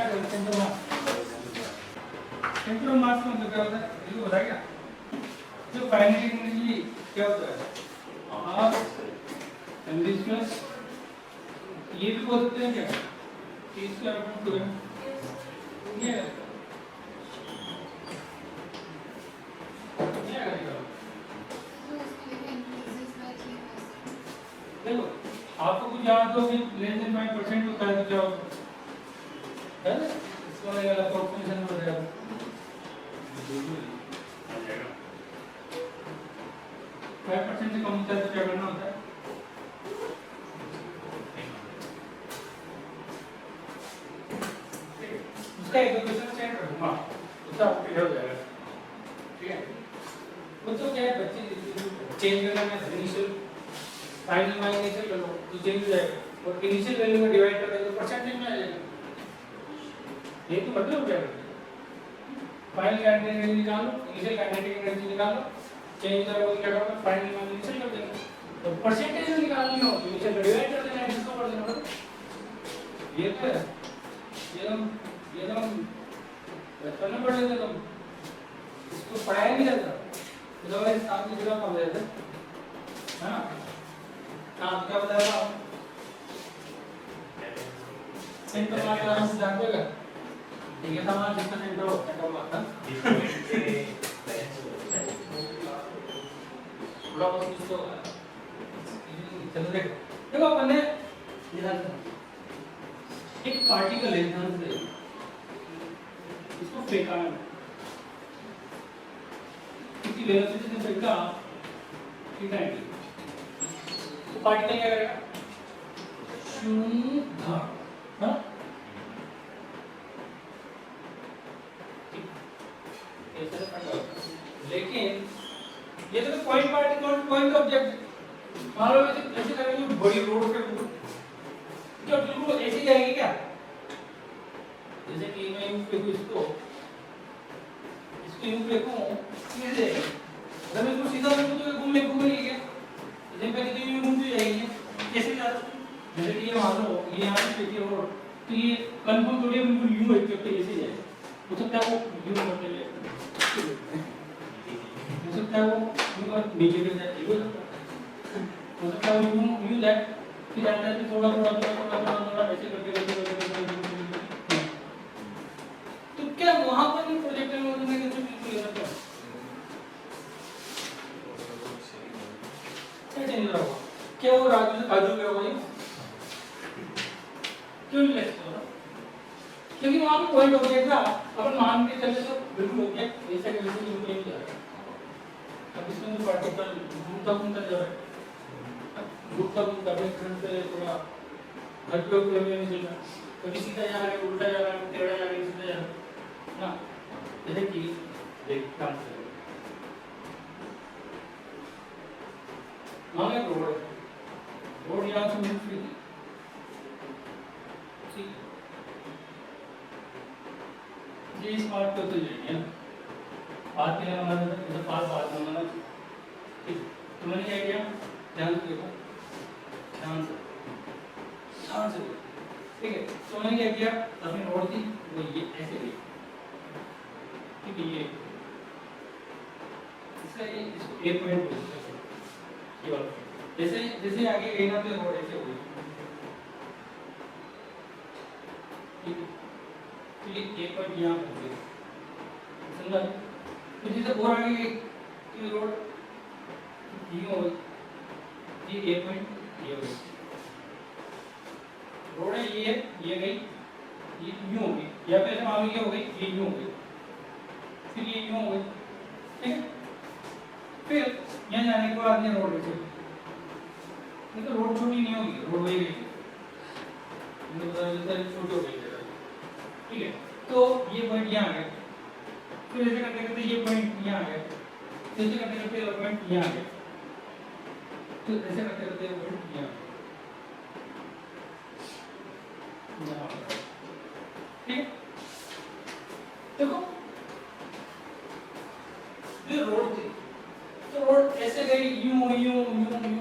Centre of मास का मतलब क्या होता है? इसको बताया क्या? जो काइनेटिक एनर्जी क्या होता है? हाफ mv प्लस ये भी बोल सकते हैं क्या? t स्क्वायर अपॉन 2m ये देखो आपको कुछ याद हो कि लेस देन 5% होता है तो क्या होगा? है ना? इसको मैं अप्रोक्सीमेशन में बताया आ जाएगा 5% से कम होता है तो क्या करना होता है? उसका एक क्वेश्चन चेंज करूंगा उसका आपको क्लियर हो जाएगा ठीक है वो तो क्या है बच्चे चेंज करना है इनिशियल फाइनल में इनिशियल कर लो तो चेंज हो जाएगा और इनिशियल वैल्यू में डिवाइड कर दो तो परसेंटेज में आ जाएगा ये तो मतलब हो जाएगा फाइनल काइनेटिक एनर्जी निकालो इनिशियल काइनेटिक एनर्जी निकालो चेंज करोगे क्या करोगे फाइनल में इनिशियल कर देना तो परसेंटेज निकालनी हो तो इनिशियल को डिवाइड कर देना इसको कर देना ये तो है ये तो बचपन में पढ़े थे तुम इसको पढ़ाया नहीं जाता तो इस आपकी जगह कम जाते है ना हाँ क्या बताया आप सेंटर मार्क का हम जानते हैं ठीक है समान जिसका सेंटर हो सेंटर मार्क का थोड़ा बहुत इसको चलो देखो अपन ने एक पार्टिकल है ध्यान से इसको फेंका है कितनी वेलोसिटी से फेंका थीटा एंगल तो पार्टिकल क्या करेगा शून्य हाँ लेकिन ये तो पॉइंट पार्टिकल पॉइंट ऑब्जेक्ट मान लो ऐसे करेंगे बड़ी रोड पे क्या बिल्कुल ऐसे जाएगी क्या जैसे कि मैं यूं फेंकूं इसको यूं फेंकूं ये जाएगी अगर मैं इसको सीधा फेंकूं तो घूमेगी क्या जैसे पहले तो यूं घूमती जाएगी कैसे जा जैसे कि ये मान लो ये यहाँ से फेंकी रोड तो ये कंफर्म थोड़ी बिल्कुल यूं एक पे ऐसे जाएगा हो सकता है वो यूं करते हुए हो सकता है वो यूं और नीचे गिर जाए हो सकता है वो यूं दैट फिर अंदर से थोड़ा ऐसे करके तो क्या वहां पर भी प्रोजेक्टाइल मोशन में कैसे बिल्कुल ये रहता है क्या चेंज हो रहा होगा क्या वो राजू से काजू क्या होगा ये क्यों नहीं लगता हो रहा क्योंकि वहां पे पॉइंट ऑब्जेक्ट था अपन मान के चले तो बिल्कुल ऑब्जेक्ट ऐसे के वैसे बिल्कुल नहीं जा रहा अब इसमें जो पार्टिकल घूमता घूमता जा रहा है घूमता घूमता अपने फ्रंट पे थोड़ा घर पे कोई नहीं चल रहा कभी सीधा जा रहा है उल्टा जा रहा है टेढ़ा जा रहा है सीधा जा रहा है ना जैसे कि एक काम से मान लो रोड यहाँ से मिल रही थी ठीक ये इस पार्ट पे तो जाएंगे ना पार्ट के लिए हमारा जैसे पार्ट में हमारा ठीक तो मैंने क्या किया ध्यान से देखो ध्यान से ठीक है तो मैंने क्या किया अपनी रोड थी वो ये ऐसे गई ठीक है ये इसका ये इसको एक पॉइंट बोलते हैं ये वाला जैसे जैसे आगे गई ना तो रोड ऐसे हो गई ठीक है तो ये एक पॉइंट यहाँ हो गई समझा तो जैसे और आगे गई तो ये रोड ये हो गई ये एक पॉइंट ये हो गई रोड है ये गई ये यूं हो गई या फिर ऐसे मान लो ये हो गई ये यूं हो गई फिर ये यूं हो गई ठीक है फिर यहाँ जाने के बाद ये रोड ऐसे नहीं तो रोड छोटी नहीं होगी रोड वही गई छोटी हो गई ठीक है तो ये पॉइंट यहाँ आ गया फिर ऐसे करते करते ये पॉइंट यहाँ आ गया फिर ऐसे करते करते ये पॉइंट यहाँ आ गया तो ऐसे करते करते ये पॉइंट यहाँ ठीक देखो ये रोड थी तो रोड ऐसे गई यूं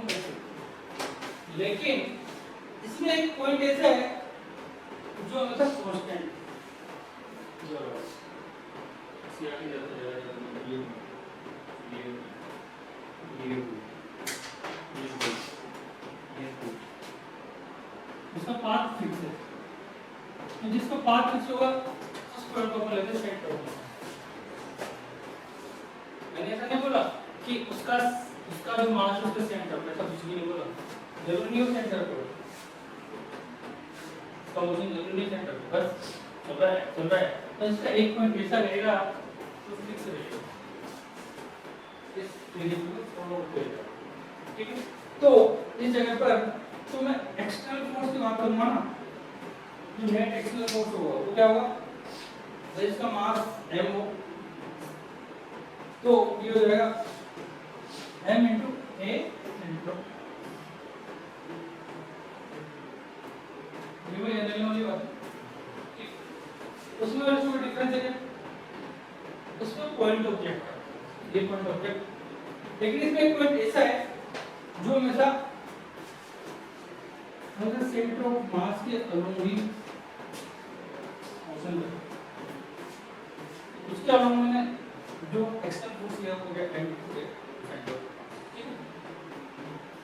ऐसे लेकिन इसमें एक पॉइंट ऐसा है जो हमेशा कांस्टेंट तो जिसका पाथ फिक्स होगा उस पॉइंट को अपन लेते हैं सेंटर ऑफ मास। मैंने ऐसा नहीं बोला कि उसका जो मास उसके सेंटर पे, ऐसा कुछ भी नहीं बोला। जरूरी नहीं हो सेंटर पे, उसका मोशन जरूरी नहीं सेंटर पे, बस चल रहा है तो इसका एक पॉइंट ऐसा रहेगा तो फिक्स रहेगा, इस रिलेशन को फॉलो करेगा। ठीक है, तो इस जगह पर तो मैं एक्सटर्नल फोर्स की बात करूंगा ना, जो नेट एक्सटर्नल फोर्स होगा वो क्या होगा, तो इसका मास m हो तो ये हो जाएगा m into a into ये वाली जनरल वाली बात। उसमें और इसमें डिफरेंस है क्या, उसमें पॉइंट ऑब्जेक्ट, ये पॉइंट ऑब्जेक्ट, लेकिन इसमें एक पॉइंट ऐसा है जो हमेशा सेंटर ऑफ मास के अलोंग ही मोशन है। उसके अलावा मैंने जो एक्सटर्नल फोर्स लिया वो क्या एम टू सेंटर, ठीक है।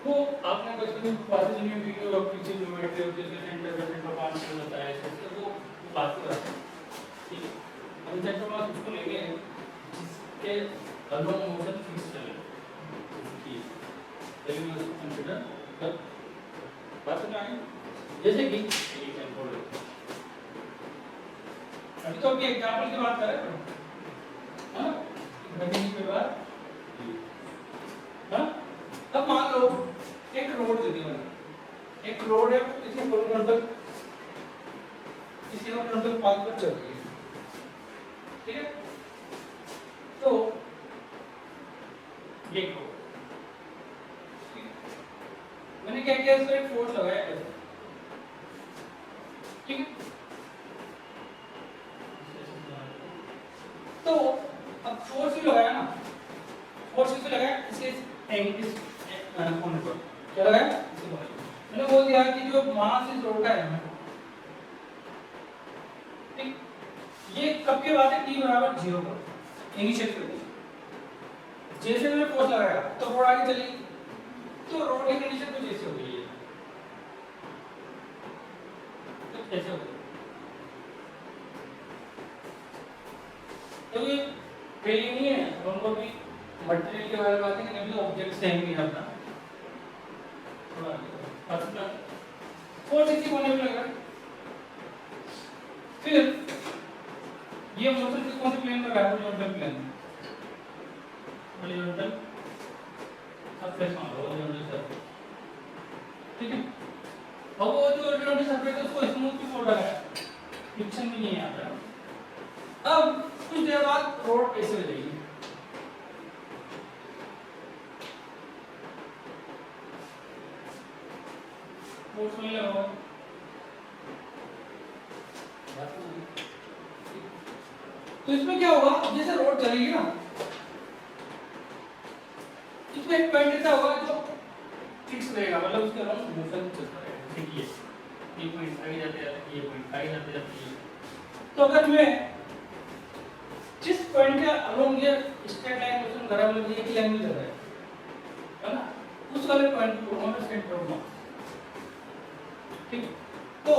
वो आपने बचपन में बातें सुनी होगी कि और पीछे ज्योमेट्री होती है, सेंटर का सेंटर पास हो जाता है, ऐसे वो बात कर रहा है, ठीक है। हम सेंटर मास उसको लेंगे जिसके अलोंग मोशन फिक्स चले, लेकिन मैं उसको कंसीडर कर बात समझ आई, जैसे कि अभी तो अभी एग्जांपल की बात कर रहे हैं, हाँ घटने के बाद, हाँ अब मान लो एक रोड दे दी मैंने, एक रोड है इसी हॉरिजॉन्टल पाथ पर चल रही है, ठीक है। तो ये रोड, मैंने क्या किया, इसको एक फोर्स लगाया ऐसे, ठीक है। तो अब फोर्स ही लगाया ना, फोर्स इसे लगाया इसके इस कोने पर, क्या लगाया इसे कोने पर, मैंने बोल दिया कि जो मास इस रोड का है, ठीक, ये कब के बाद है, t बराबर 0 पर इनिशिएट कर दिया। जैसे मैंने फोर्स लगाया तो रोड आगे चली, तो रोड की कंडीशन कुछ ऐसी हो गई है, कुछ ऐसे हो गई। तो ये पहले नहीं है, हमको भी मटेरियल के बारे में बात है, अभी ऑब्जेक्ट सेम ही है अपना, थोड़ा फोर्स इसी कोने पे लग रहा है। फिर ये मोशन किस कौन से प्लेन पर है, हॉरिजॉन्टल प्लेन, हॉरिजॉन्टल सरफेस मान लो, हॉरिजॉन्टल सरफेस, ठीक है। अब वो जो हॉरिजॉन्टल सरफेस है उसको स्मूथ भी फोल्ड है, फ्रिक्शन भी नहीं आता। अब कुछ देर बाद रोड ऐसे हो जाएगी, फोर्स नहीं लगा, तो इसमें क्या होगा, जैसे रोड चलेगी ना, इसमें एक पॉइंट ऐसा होगा जो फिक्स रहेगा, मतलब उसके अराउंड मोशन चलता रहेगा, ठीक है। ये पॉइंट आगे जाते जाते, ये पॉइंट आगे जाते जाते, तो अगर मैं जिस पॉइंट के अलोंग ये स्ट्रेट लाइन मोशन कर रहा है, मतलब एक ही लाइन में चल रहा है ना, उस वाले पॉइंट को हम सेंटर ऑफ मास, ठीक। तो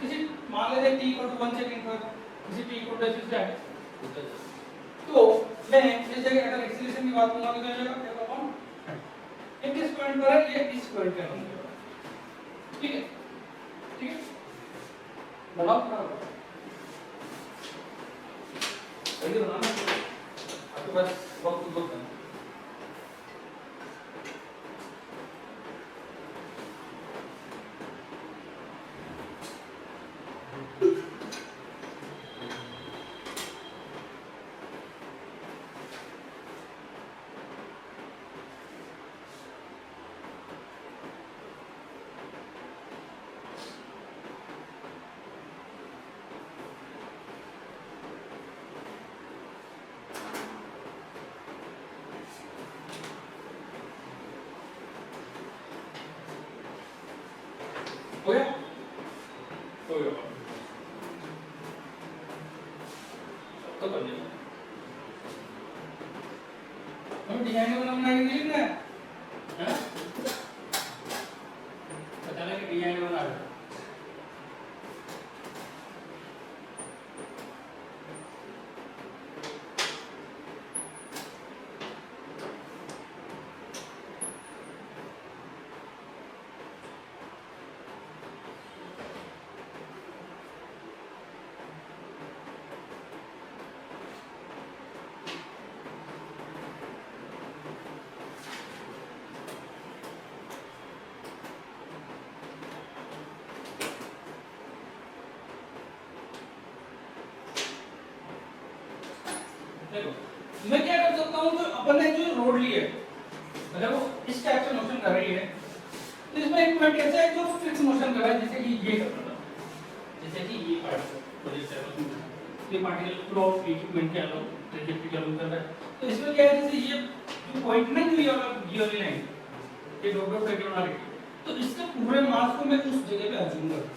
किसी मान लेते हैं t = 1 सेकंड पर, किसी t = 10 सेकंड, तो मैं इस जगह अगर एक्सीलरेशन की बात करूंगा तो क्या हो जाएगा, क्या पाऊं, ये किस पॉइंट पर है, ये इस पॉइंट पे है, ठीक है, ठीक है। बनाओ सही बनाना, आपके पास वक्त बहुत है। हो गया, हो गया, तो कर लिया। हम डिजाइन में बनाना नहीं लिखना है, हैं? बताने के डिजाइन बना रहे, देखो मैं क्या कर सकता हूँ, तो अपन ने जो रोड ली है अगर वो इस टाइप से मोशन कर रही है तो इसमें एक पॉइंट ऐसा है जो फिक्स मोशन कर रहा है, जैसे कि ये कर रहा था, जैसे कि ये पार्टिकल ये पार्टिकल फ्लो ऑफ इक्विपमेंट के अलाउ ट्रैजेक्टरी के अलाउ कर रहा है। तो इसमें क्या है, जैसे ये जो पॉइंट ना जो ये वाली लाइन ये डॉट डॉट करके बना रही है, तो इसके पूरे मास को मैं उस जगह पे अज्यूम करूँ,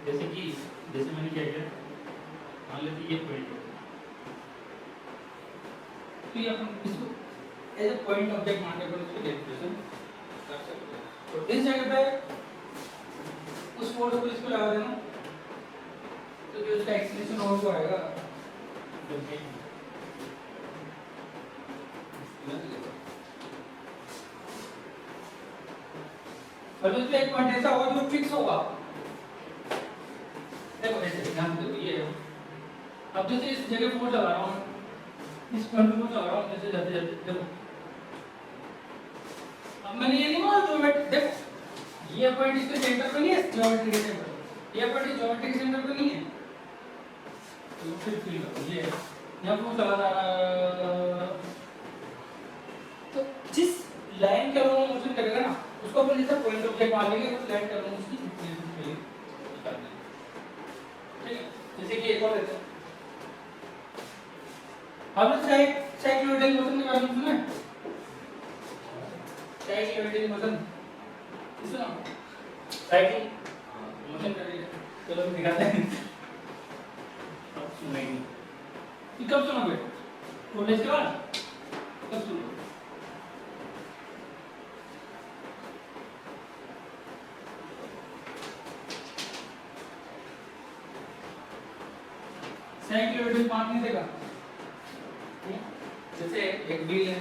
जैसे मैंने क्या किया, मान लेते ये पॉइंट है, तो ये अपन इसको एज अ पॉइंट ऑब्जेक्ट मान के अपन इसको डेफिनेशन कर सकते हैं। तो इस जगह पे उस फोर्स को इसको लगा देना, तो जो इसका एक्सलेशन और वो आएगा और उसमें एक पॉइंट ऐसा होगा जो फिक्स होगा, देखो ऐसे ध्यान दो ये है। अब जैसे इस जगह फोर्स लगा रहा हूँ, इस पॉइंट पे लगा रहा हूँ, जैसे जाते जाते देखो अब मैंने ये नहीं बोला जो मैं देखो ये पॉइंट इसके सेंटर पे नहीं है, ज्योमेट्री के सेंटर पे, ये पॉइंट ज्योमेट्री के सेंटर पे नहीं है, तो फिर फील करो ये यहाँ फोर्स लगा रहा, तो जिस लाइन के अलावा मोशन करेगा ना उसको अपन जैसे पॉइंट ऑब्जेक्ट मान लेंगे, उस लाइन के अलावा उसकी इंक्लिनेशन के लिए निकाल देंगे, ठीक है। जैसे कि एक और लेते हैं, आपने साइक्लोइडल मोशन के बारे में सुना है? साइक्लोइडल मोशन सुना? साइकिल मोशन कर रही है, चलो दिखाते हैं। अब सुनाएंगे, ये कब सुनोगे? कॉलेज के बाद कब सुनोगे? साइक्लोइडल पार्ट नहीं देगा, जैसे एक व्हील है,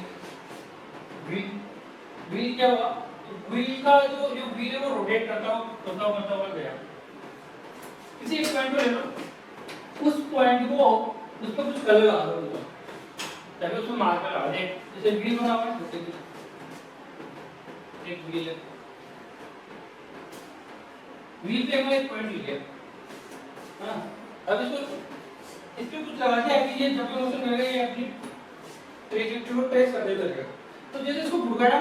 व्हील क्या हुआ, व्हील का जो व्हील है वो रोटेट करता हुआ गया, किसी एक पॉइंट पे ले लो, उस पॉइंट को उस पर कुछ कलर लगा दो ताकि उसमें मार्कर लगा दे, जैसे व्हील बना हुआ है, एक व्हील है, व्हील पे हमने एक पॉइंट लिया, हाँ अब इसको इस पे कुछ लगा दिया कि ये जब भी मोशन करेगा ये अपनी ट्रैजेक्टरी को ट्रेस करते रहेगा, तो जैसे इसको भुड़काया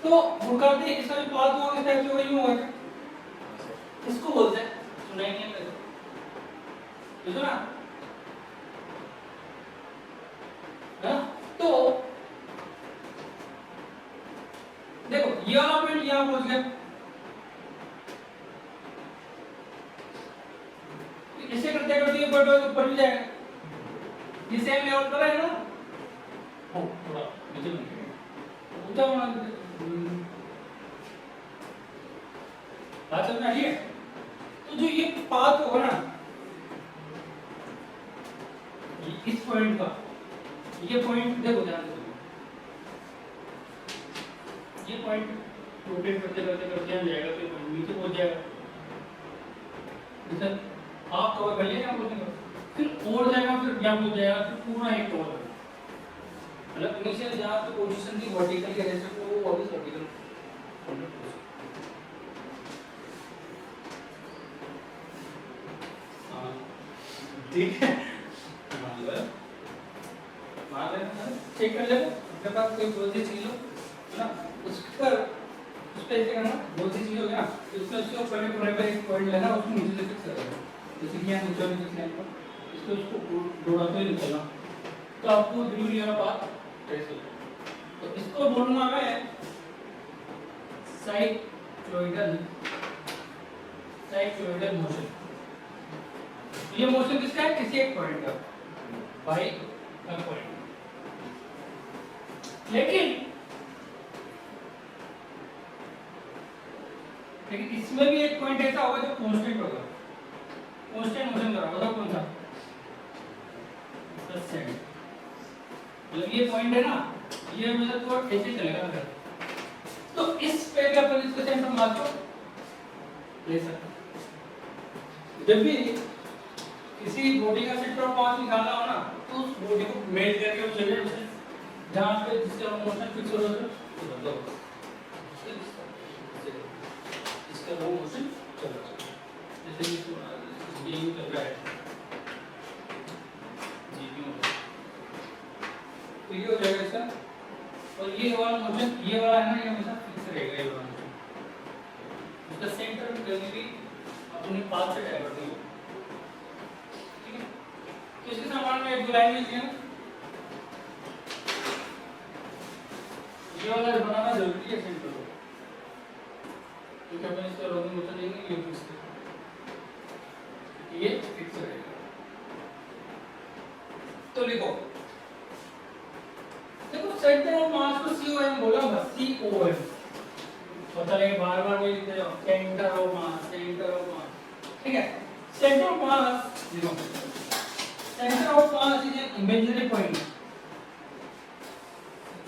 तो भुड़काते इसका जो पाथ होगा इस टाइप से वही होगा, इसको बोलते हैं सुनाई नहीं है तो सुना, हाँ तो देखो ये वाला पॉइंट यहाँ पहुंच गया, इसे करते करते ये पॉइंट ऊपर भी जाएगा, ये सेम लेवल पर है ना, हो थोड़ा नीचे ऊंचा बना देते, बात समझ आ रही है? तो जो ये पाथ होगा ना इस पॉइंट का, ये पॉइंट देखो ध्यान दो, ये पॉइंट रोटेट करते करते करते यहाँ जाएगा, फिर पॉइंट नीचे पहुंच जाएगा, जैसे आप कवर कर लिया फिर और जाएगा, फिर यहाँ पहुंच जाएगा, फिर पूरा एक कवर मतलब इनिशियल जहाँ पे पोजीशन थी वर्टिकल के रेस्ट में वो वापस वर्टिकल ठीक है, मान लेना चेक कर लेना अपने पास कोई बोलती चीज हो ना, उस पर उस पे ऐसे करना, बोलती चीज हो गया तो उसमें उसको पॉइंट होने पर एक पॉइंट लेना, उसको नीचे से फिक्स करना, जैसे कि यहाँ नीचे वाली लाइन पर इसको उसको दौड़ाते हुए निकलना, तो आपको बिल्कुल ये वाला पाथ ट्रेस हो जाएगा, तो इसको बोलूंगा मैं साइक्लोइडल मोशन। ये मोशन किसका है? किसी एक पॉइंट का बाई अ पॉइंट, लेकिन इसमें भी एक पॉइंट ऐसा होगा जो कांस्टेंट होगा, कांस्टेंट मोशन कर रहा होगा, कौन सा? 10 सेकंड, मतलब ये पॉइंट है ना, ये मतलब तो ऐसे चलेगा अगर, तो इस पे भी अपन इसको सेंटर मार्क को ले सकते हैं। जब भी किसी बॉडी का सेंटर ऑफ मास निकालना हो ना, तो उस बॉडी को मेल करके उस जगह पे जहां पे जिसका मोशन फिक्स हो जाता है तो इसका वो मोशन चल रहा है, जैसे ये यूं कर रहा है, उन्हीं पाथ से डाइवर्ट नहीं होगा। ठीक है, तो इसके समान में एक दो लाइन लिखी है ना, ये वाला बनाना जरूरी है सेंटर को, क्योंकि अपन इसका लॉगिंग मोशन देंगे ये फिक्स है, ये फिक्स रहेगा। तो लिखो, देखो सेंटर ऑफ मास को COM बोला, बस COM पता लगे, बार बार वही लिखते जाओ, centre of mass, centre of मास। ठीक है, सेंटर ऑफ मास लिखो, centre of mass is an imaginary point.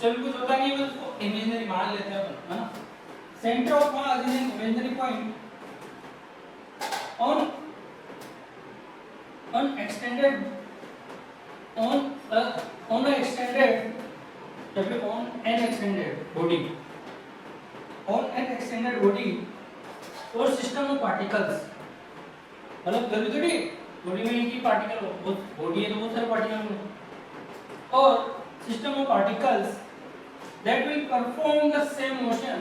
चल कुछ पता नहीं है उसको इमेजिनरी मान लेते हैं अपन, है ना। Centre of mass is an imaginary point on extended on an extended body और सिस्टम ऑफ पार्टिकल्स, मतलब जरूरी थोड़ी बॉडी में एक ही पार्टिकल हो, बॉडी है तो बहुत सारे पार्टिकल होंगे, और system of particles that will perform the same motion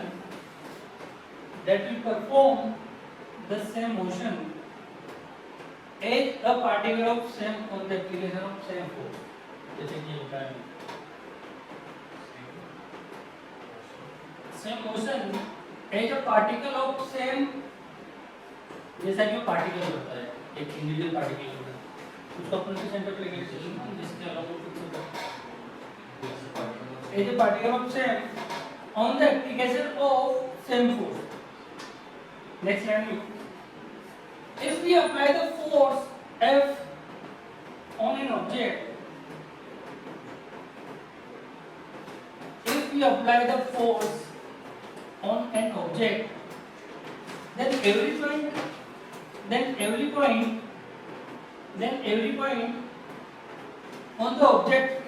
as a particle of same on the application of same force, जैसे कि होता है same motion as a particle of same, जैसा कि पार्टिकल होता है, एक इंडिविजुअल पार्टिकल होता है, उसको अपन के सेंटर पे लेके चलेंगे, जिसके अलावा कुछ होता है as a particle of same on the application of same force. Next line, if we apply the force F on an object, if we apply the force on an object, then every point on the object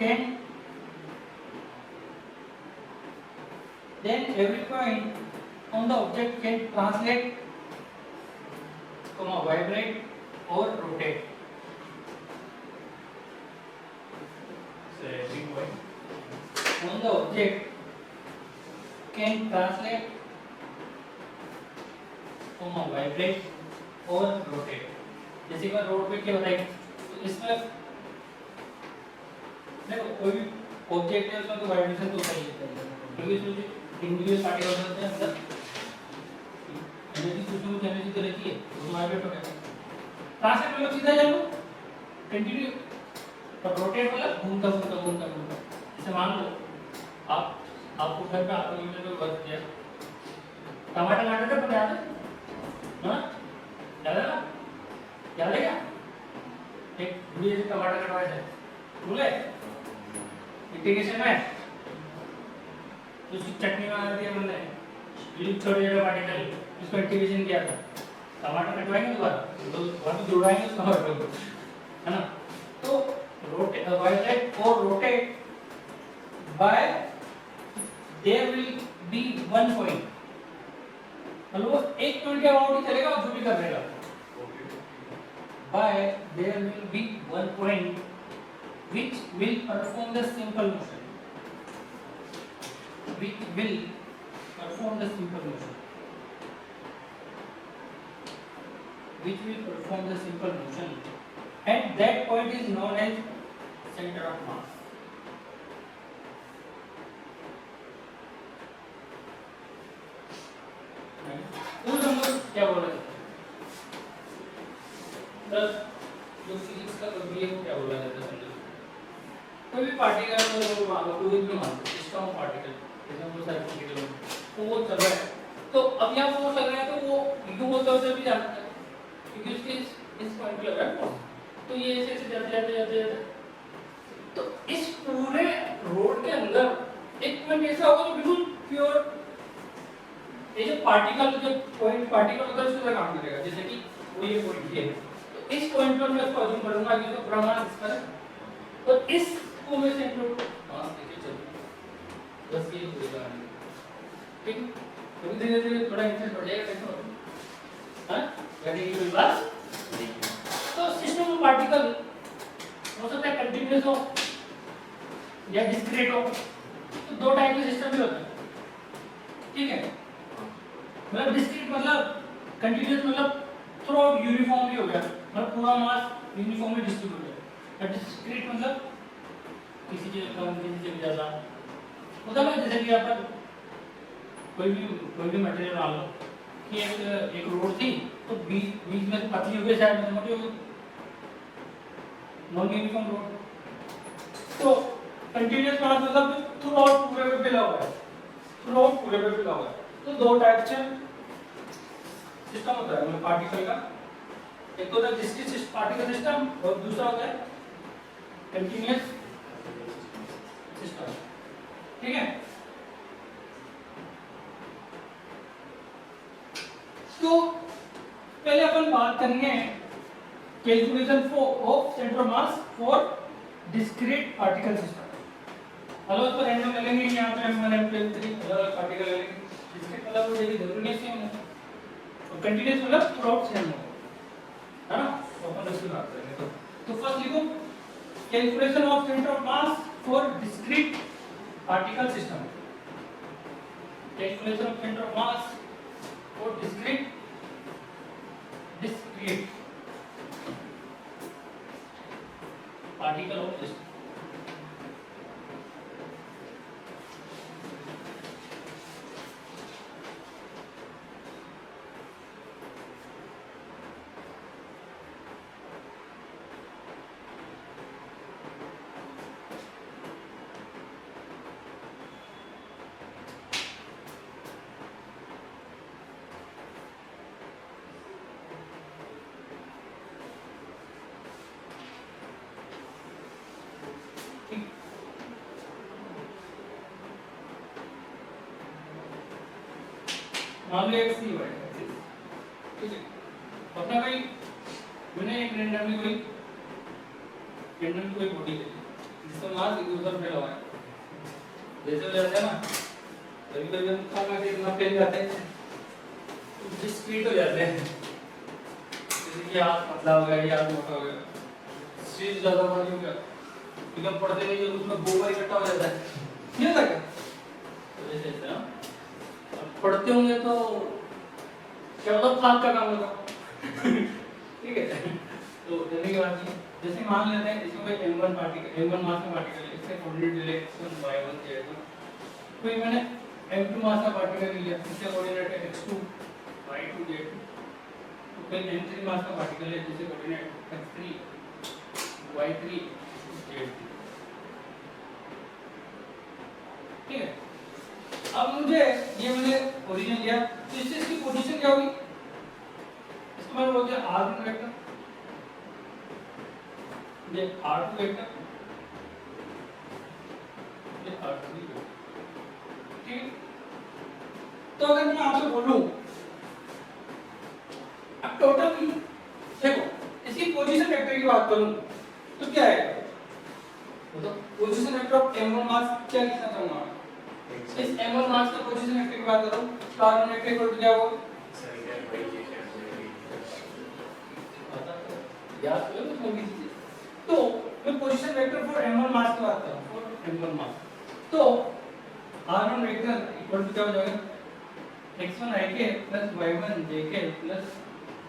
can translate, vibrate or rotate. So every point on the object can translate, vibrate और rotate. जैसे कि road पे क्या होता है, तो इसमें देखो कोई भी ऑब्जेक्ट है उसमें तो वाइब्रेशन तो होता ही है, क्योंकि इसमें इंडिविजुअल पार्टिकल्स होते हैं अंदर, एनर्जी कुछ एनर्जी तो रहती है, वो वाइब्रेट हो गया। ट्रांसलेट मतलब सीधा जानो कंटिन्यू, और रोटेट मतलब घूमता। जैसे मान लो आपको घर पे आपको मीटर पे वर्क किया, टमाटर काटते थे, पता याद है ना, याद है क्या, एक बुढ़िया से टमाटर कटवाए थे, भूले इंटीग्रेशन में, तो उसकी चटनी बना दी हमने, ये छोटे पार्टिकल, इसको इंटीग्रेशन किया था, टमाटर कटवाएंगे दोबारा, तो वहाँ पे जुड़वाएंगे उसका मतलब, है ना। तो रोटेट, वाइब्रेट और rotate bye there will be one point, मतलब वो एक पॉइंट के अबाउट ही चलेगा और जो भी कर देगा, by there will be one point which will perform the simple motion, and that point is known as center of mass. उस नंबर क्या बोला जाता है, जो फिजिक्स का कभी है क्या बोला जाता है, कोई भी पार्टिकल को मान लो, कोई भी मान लो सिस्टम ऑफ पार्टिकल, जैसे वो सारे पार्टिकल वो चल रहा है, तो अब यहाँ फोर्स लग रहा है, तो वो यू बोलते हुए भी जाता है, क्योंकि उसके इस पॉइंट पे लग रहा है फोर्स, तो ये ऐसे जाते, तो इस पूरे रोड के अंदर एक पॉइंट ऐसा होगा जो बिल्कुल प्योर, ये जो पार्टिकल, जो पॉइंट पार्टिकल उधर से काम करेगा, जैसे कि वो ये पॉइंट है, तो इस पॉइंट पर मैं इसको अज्यूम करूंगा कि इसका प्रमाण इसका है, तो इस को मैं सेंटर मास लेके चलूंगा, बस ये होगा, ठीक है। तो धीरे-धीरे थोड़ा इंटरेस्ट बढ़ जाएगा, कैसे होगा, हां करेंगे कोई बात नहीं। तो सिस्टम ऑफ पार्टिकल हो सकता है कंटीन्यूअस हो या डिस्क्रीट हो, तो दो टाइप के सिस्टम भी होते हैं, ठीक है। मतलब डिस्क्रीट मतलब कंटीन्यूअस, मतलब थ्रू आउट यूनिफॉर्मली हो गया, मतलब पूरा मास यूनिफॉर्मली डिस्ट्रीब्यूट है। डिस्क्रीट मतलब किसी चीज कम किसी चीज ज्यादा होता है। जैसे कि यहाँ पर कोई भी मटेरियल मान लो कि एक रोड थी, तो बीच में से पतली हो गई, साइड में मोटी हो गई, नॉन यूनिफॉर्म रोड। तो कंटीन्यूअस मास मतलब थ्रू आउट पूरे पे फैला हुआ है, थ्रू आउट पूरे पे फैला हुआ है। तो दो टाइप से सिस्टम होता है मतलब पार्टिकल का, एक होता है डिस्क्रीट पार्टिकल सिस्टम और दूसरा होता है कंटीन्यूअस सिस्टम। ठीक है, तो पहले अपन बात करेंगे calculation of centre of mass for discrete particle system. अलग अलग रैंडम ले लेंगे, यहाँ पे M1 M2 M3 अलग अलग पार्टिकल ले लेंगे। डिस्क्रीट मतलब वो देखिए जरूरी नहीं सेम हो, और कंटीन्यूअस मतलब थ्रू आउट सेम हो, है ना। तो अपन उसकी बात करेंगे। तो फर्स्ट लिखो calculation of centre of mass for discrete particle system. Calculation of centre of mass for discrete particle of system. मान लो एक सी है, ठीक है। अपना भाई मैंने एक रैंडमली कोई बॉडी ले ली जिसका मास इधर उधर फैला हुआ है, जैसे हो जाता है ना कभी कभी हम खाना के इतना फैल जाते हैं तो डिस्क्रीट हो जाते हैं, जैसे कि हाथ पतला हो गया या हाथ मोटा हो गया, चीज ज्यादा भारी हो गया, एकदम पड़ते नहीं उसमें गोबर इकट्ठा हो जाता है, ये होता है। तो जैसे ऐसे ना पढ़ते होंगे तो क्या मतलब फाक का काम होगा ठीक है। तो जल्दी की बात है, जैसे मान लेते हैं इसमें कोई M1 पार्टिकल, M1 मास का पार्टिकल है, इससे कोऑर्डिनेट डायरेक्शन y1 दिया है, कोई मैंने M2 मास का पार्टिकल लिया, इससे कोऑर्डिनेट है x2 y2 z2, तो कोई M3 मास का पार्टिकल है जिससे कोऑर्डिनेट x3 y3 z3। ठीक है, अब मुझे ये मैंने ओरिजिन लिया, तो इससे इसकी पोजीशन क्या होगी, इसको मैं बोलते हैं r1 वेक्टर, ये r2 वेक्टर, ये r3 वेक्टर। ठीक, तो अगर मैं आपसे बोलूं अब टोटल देखो इसकी पोजीशन वेक्टर की बात करूं तो क्या है, तो पोजीशन वेक्टर ऑफ m1 मास क्या लिखना चाहूंगा, इस m1 मास का पोजीशन वेक्टर की बात करूं तो r1 वेक्टर इक्वल टू क्या होगा, याद करो तो होगी चीजें। तो मैं पोजीशन वेक्टर फॉर m1 मास की बात कर रहा हूं, फॉर m1 मास, तो r1 वेक्टर इक्वल टू क्या हो जाएगा, x1 ik plus y1 jk plus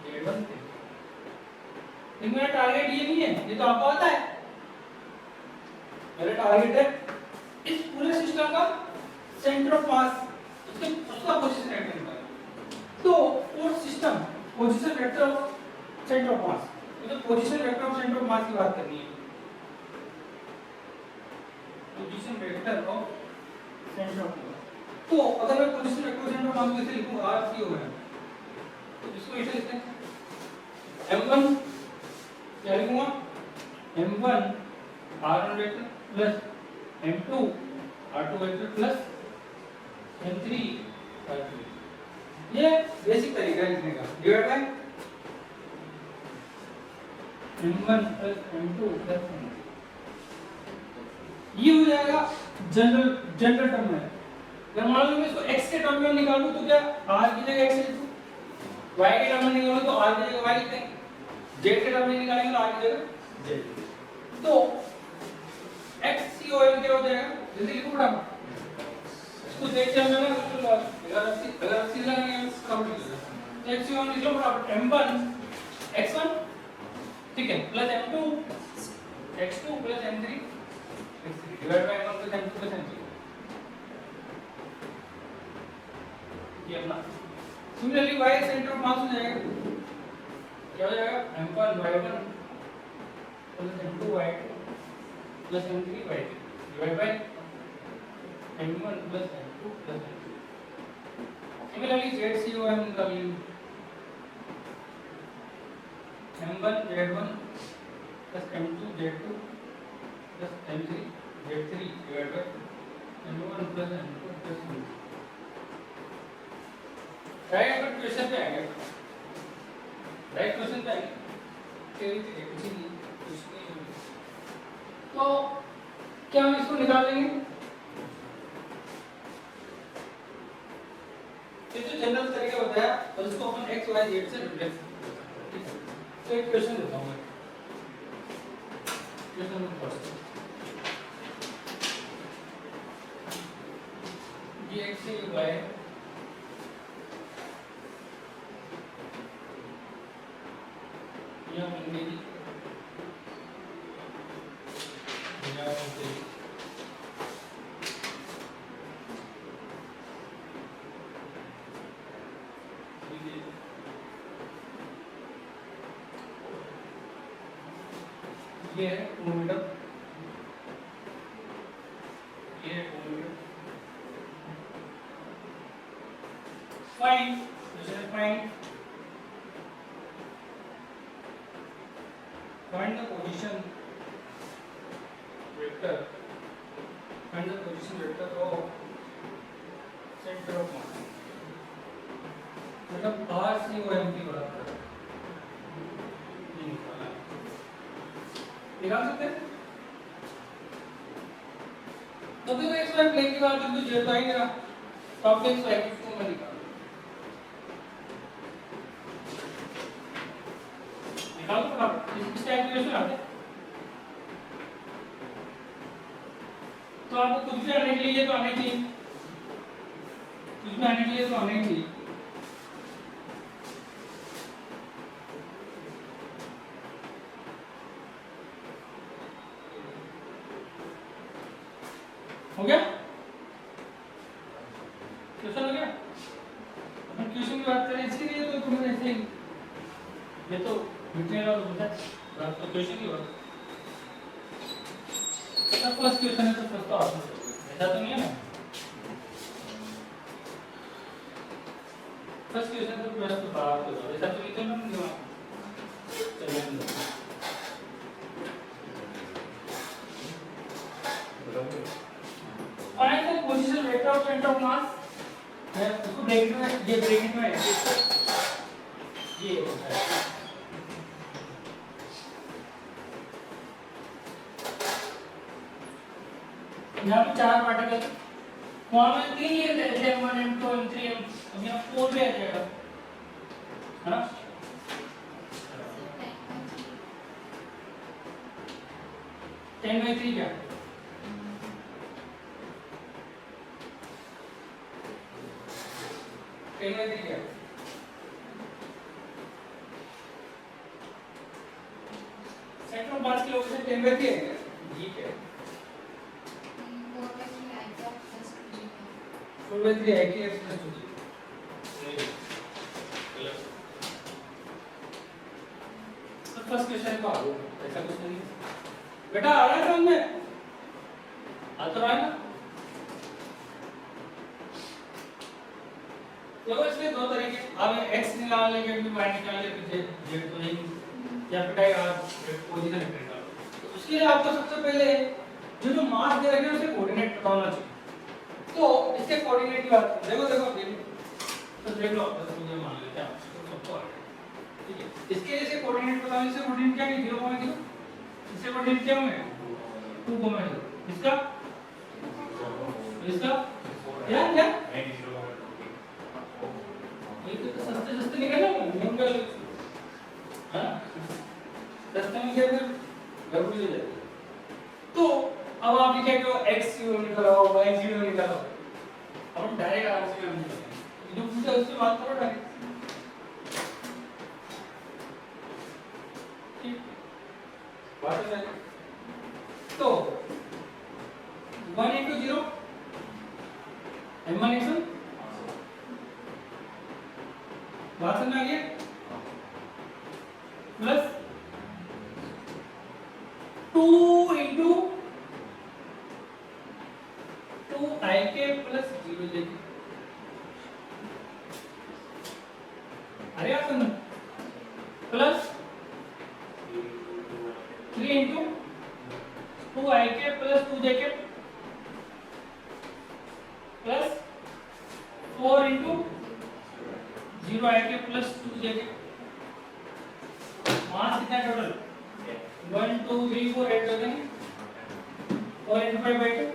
z1 k। लेकिन मेरा टारगेट ये नहीं है, ये तो आपको आता है, मेरा टारगेट है इस पूरे सिस्टम का सेंटर ऑफ मास, उसका पोजीशन वेक्टर निकालना। तो वो system position vector of centre of mass, तो position vector of centre of mass की बात करनी है, position vector of centre of mass. तो अगर मैं position vector of centre of mass को ऐसे लिखूं r3 हो गया, तो इसको ऐसे लिखते हैं m1 क्या लिखूंगा, m1 r1 vector plus m2 r2 vector plus m3 r3। ये बेसिक तरीका है लिखने का, divide by m1 plus m2 plus m3, ये हो जाएगा जनरल टर्म में। अगर मान लो मैं इसको x के टर्म में निकालूं तो क्या r की जगह x लिखूं, y के टर्म में निकालूं तो r की जगह y लिख देंगे, z के टर्म में निकालेंगे तो r की जगह z। तो xCOM क्या हो जाएगा, जल्दी लिखो फटाफट, इसको z के टर्म में ना अगर 80 लगाएंगे तो xCOM लिख लो फटाफट, m1 ठीक है, plus m2 x2 plus m3 x3 divide by m1 plus m2 plus m3 ये अपना। सिमिलरली y सेंटर ऑफ मास हो जाएगा, क्या हो जाएगा m1 y1 plus m2 y2 plus m3 y3 divide by m1 plus m2 plus m3। Similarly ZCOM निकाल लीजिए, m1 z1 plus m2 z2 plus m3 z3 divide by m1 plus m2 plus m3। Right पर question पे आएंगे, right question पे आएंगे कुछ नहीं। तो क्या हम इसको निकाल लेंगे? ये जो जनरल तरीका बताया और इसको अपन x y z से रिप्लेस करते हैं। तो एक क्वेश्चन देता हूं मैं, क्वेश्चन नंबर फर्स्ट, ये x से y है, यह मेरी ये है मोमेंटम, ये है momentum. Find find the position vector of center of mass, मतलब RCOM की बात कर निकाल सकते हैं। तो देखो x y प्लेन की बात तो z तो आएगा, तो आप x y को मैं निकाल दो, इस टाइप के क्वेश्चन आते हैं। तो आपको कुछ भी आने के लिए तो आने चाहिए, कुछ भी आने के लिए तो आने चाहिए। हो गया क्वेश्चन, हो गया। अपन क्वेश्चन की बात करें इसीलिए तो तुमने ऐसे ये तो मिटने वाला होता है, बात तो क्वेश्चन की बात। सब फर्स्ट क्वेश्चन है तो फर्स्ट तो आंसर ऐसा तो नहीं है ना, फर्स्ट क्वेश्चन तो फर्स्ट तो बात होगा, ऐसा तो इतना नहीं हुआ। चलिए find the position vector of centre of मास है, उसको ब्रैकेट में, ये ब्रैकेट में है, ये है यहाँ पे चार पार्टिकल, वहाँ में तीन ये थे M1 M2 M3 अब यहाँ 4 भी आ जाएगा, है ना? 10/3 क्या? क्या? सेंटर ऑफ मास की लोकेशन 10/3 है, ठीक है। 4/3 है कि x प्लस 2 तो फर्स्ट क्वेश्चन को आ गया, ऐसा कुछ नहीं बेटा, आ रहा है समझ में, आ तो रहा है ना। तो इसमें दो तरीके, अब x निकाल लेंगे फिर y निकाल लेंगे फिर z तो नहीं, या फिर पोजीशन वेक्टर निकालो। तो उसके लिए आपको सबसे पहले जो मास दे रखे हैं उसे कोऑर्डिनेट पता होना चाहिए। तो इसके कोऑर्डिनेट की बात देखो तो देख लो, बस मुझे मान लेते हैं सबको आ गया, ठीक है। इसके लिए से कोऑर्डिनेट पता होने से कोऑर्डिनेट क्या है 0,0, इससे कोऑर्डिनेट क्या होंगे 2,0, इसका क्या ये तो सस्ते निकले ना महंगा, हां सस्ते में क्या फिर गड़बड़ी हो जाती है। तो अब आप लिखे कि x निकालो y निकालो, अब डायरेक्ट RCOM निकालो, जो पूछा उससे बात करो डायरेक्ट, ठीक। बात समझ आई? तो 1 into 0 m1 into बात समझ आ गई plus 2 into 2ik plus 0j अरे आप सुनो plus 3 into 2ik plus 2jk plus 4 into 0ik plus 2jk मास कितना टोटल 1 2 3 4 8 हो जाएंगे 4 into 5 by 2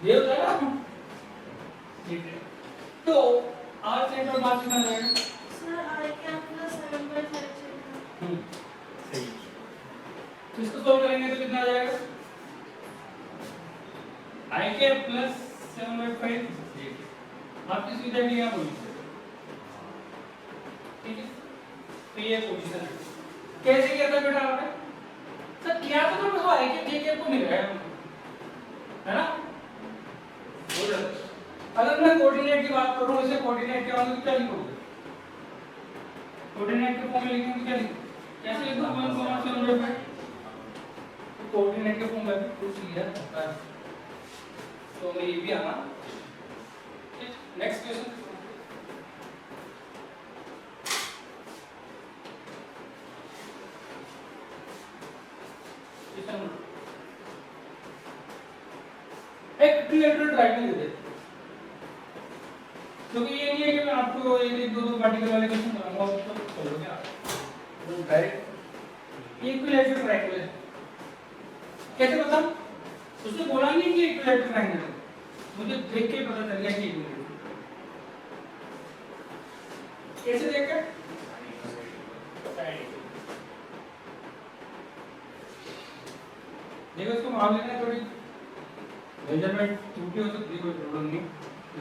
ये हो जाएगा ठीक है तो r सेंटर मास कितना रहेगा सर I क्या प्लस 7/5 सही तो इसको सॉल्व करेंगे तो कितना आ जाएगा i के प्लस 7/5 आपकी सुविधा के लिए आप बोलिए ठीक है तो ये पोजीशन है कैसे किया था बेटा आपने सर किया तो बस i के j के को मिल रहा है ना अगर मैं कोऑर्डिनेट की बात करूं इसे कोऑर्डिनेट के वाले क्या लिखोगे कोऑर्डिनेट के फॉर्म में लिखेंगे तो क्या लिखोगे कैसे लिखोगे 1,7/5 कोऑर्डिनेट के फॉर्म में भी कुछ लिया है तो मैं ये भी आना नेक्स्ट क्वेश्चन एक इक्विलेटरल ट्रायंगल दे दे क्योंकि ये नहीं है कि मैं आपको एक दो पार्टिकल वाले क्वेश्चन कराऊंगा तो चलोगे आप डायरेक्ट इक्विलेटरल ट्रायंगल है कैसे पता उसने बोला नहीं कि इक्विलेटरल ट्रायंगल है मुझे देख के पता चल गया कि इक्विलेटरल कैसे देखकर देखो इसको मान लेना थोड़ी मेजरमेंट त्रुटि हो सकती है कोई प्रॉब्लम नहीं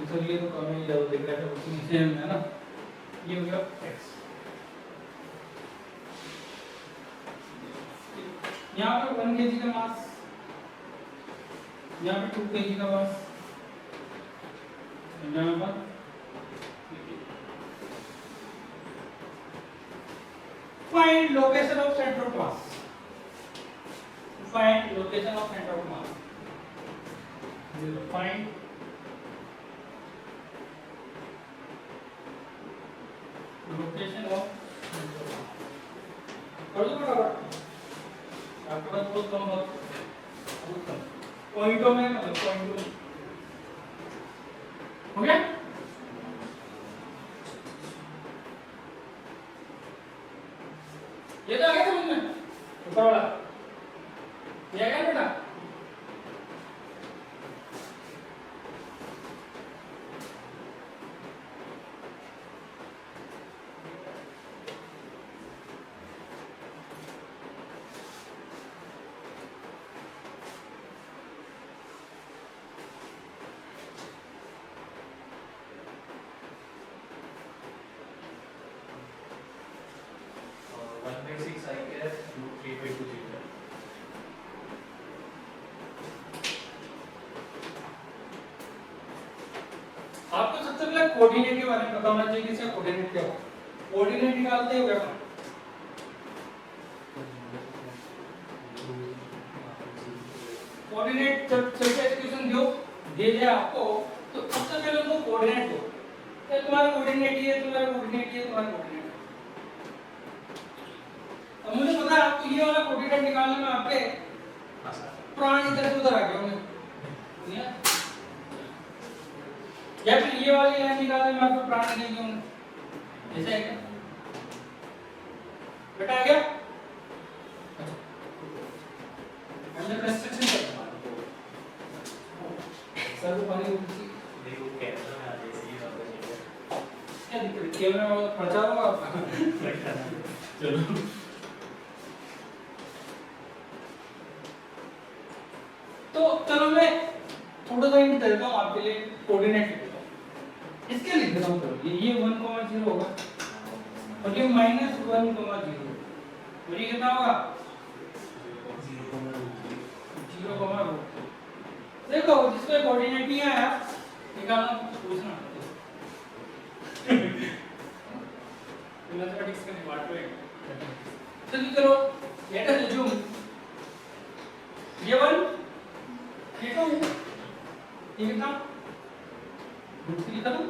इसलिए तो कम ही ज्यादा दिख रहा है उसी से है ना ये हो गया x यहाँ पे 1 kg का मास यहाँ पे 2 kg का मास यहाँ पर find location of center of mass find location of center of mass find location of कर दो बराबर आपके पास बहुत कम पॉइंटों में मतलब पॉइंटों हो गया ये तो आ गया समझ में ऊपर वाला ये आ गया बेटा आपको सबसे पहले कोऑर्डिनेट के बारे में पता होना चाहिए कि इसका कोऑर्डिनेट क्या होगा कोऑर्डिनेट निकालते हो क्या कोऑर्डिनेट जब एक्सप्रेशन दे दिया आपको तो सबसे पहले उनको कोऑर्डिनेट दो तो तुम्हारा कोऑर्डिनेट ये तुम्हारा कोऑर्डिनेट ये तुम्हारा कोऑर्डिनेट अब मुझे पता है आपको ये वाला कोऑर्डिनेट निकालने में आपके प्राण इधर से उधर आ गए होंगे या फिर ये वाली लाइन निकालने में आपको प्राण नहीं होंगे ऐसा है क्या बेटा आ गया अंदर कंस्ट्रक्शन करना सर को पानी देखो कैमरा में आ जाएगी क्या दिक्कत कैमरा में प्रचार होगा आपका चलो तो चलो मैं थोड़ा सा हिंट देता हूं आपके लिए कोऑर्डिनेट लिख देता हूं इसके लिख देता हूं चलो ये 1,0 होगा और ये -1,0 और ये कितना होगा 0,√3 देखो जिसको कोऑर्डिनेट नहीं आया निकालना पूछना मैथमेटिक्स का पार्ट है चलिए करो लेट अस अज्यूम ये 1 ये 2 ये कितना √3 लिखा दूं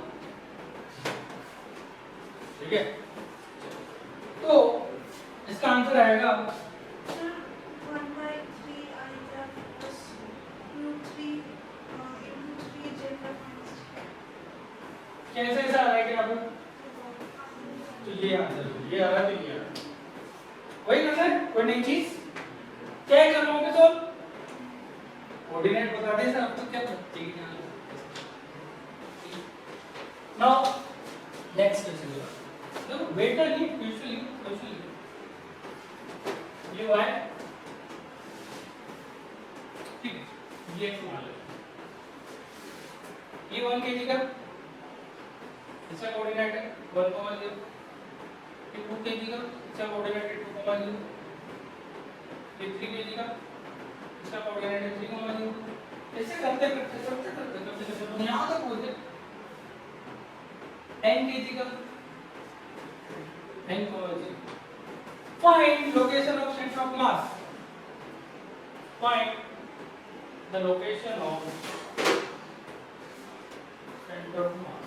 ठीक है तो इसका आंसर आएगा Sir, 1/3 I cap plus √3 into 3 j cap minus 3. कैसे ऐसा आ रहा है कि अब तो ये आंसर ये आ रहा है तो ये आ रहा है वही करना है कोई नई चीज क्या कर रहा हूं तो कोऑर्डिनेट बता दे सर आपको क्या चाहिए नाउ नेक्स्ट क्वेश्चन देखो वेटर नहीं क्वेश्चन ये y ठीक है ये x मान लो ये 1 kg का इसका कोऑर्डिनेट है 1,0 ये 2 kg का इसका कोऑर्डिनेट है 2,0 ये 3 kg का इसका कोऑर्डिनेट है 3,0 ऐसे करते तो यहां तक बोलते n kg का n find location of center of mass find the location of center of mass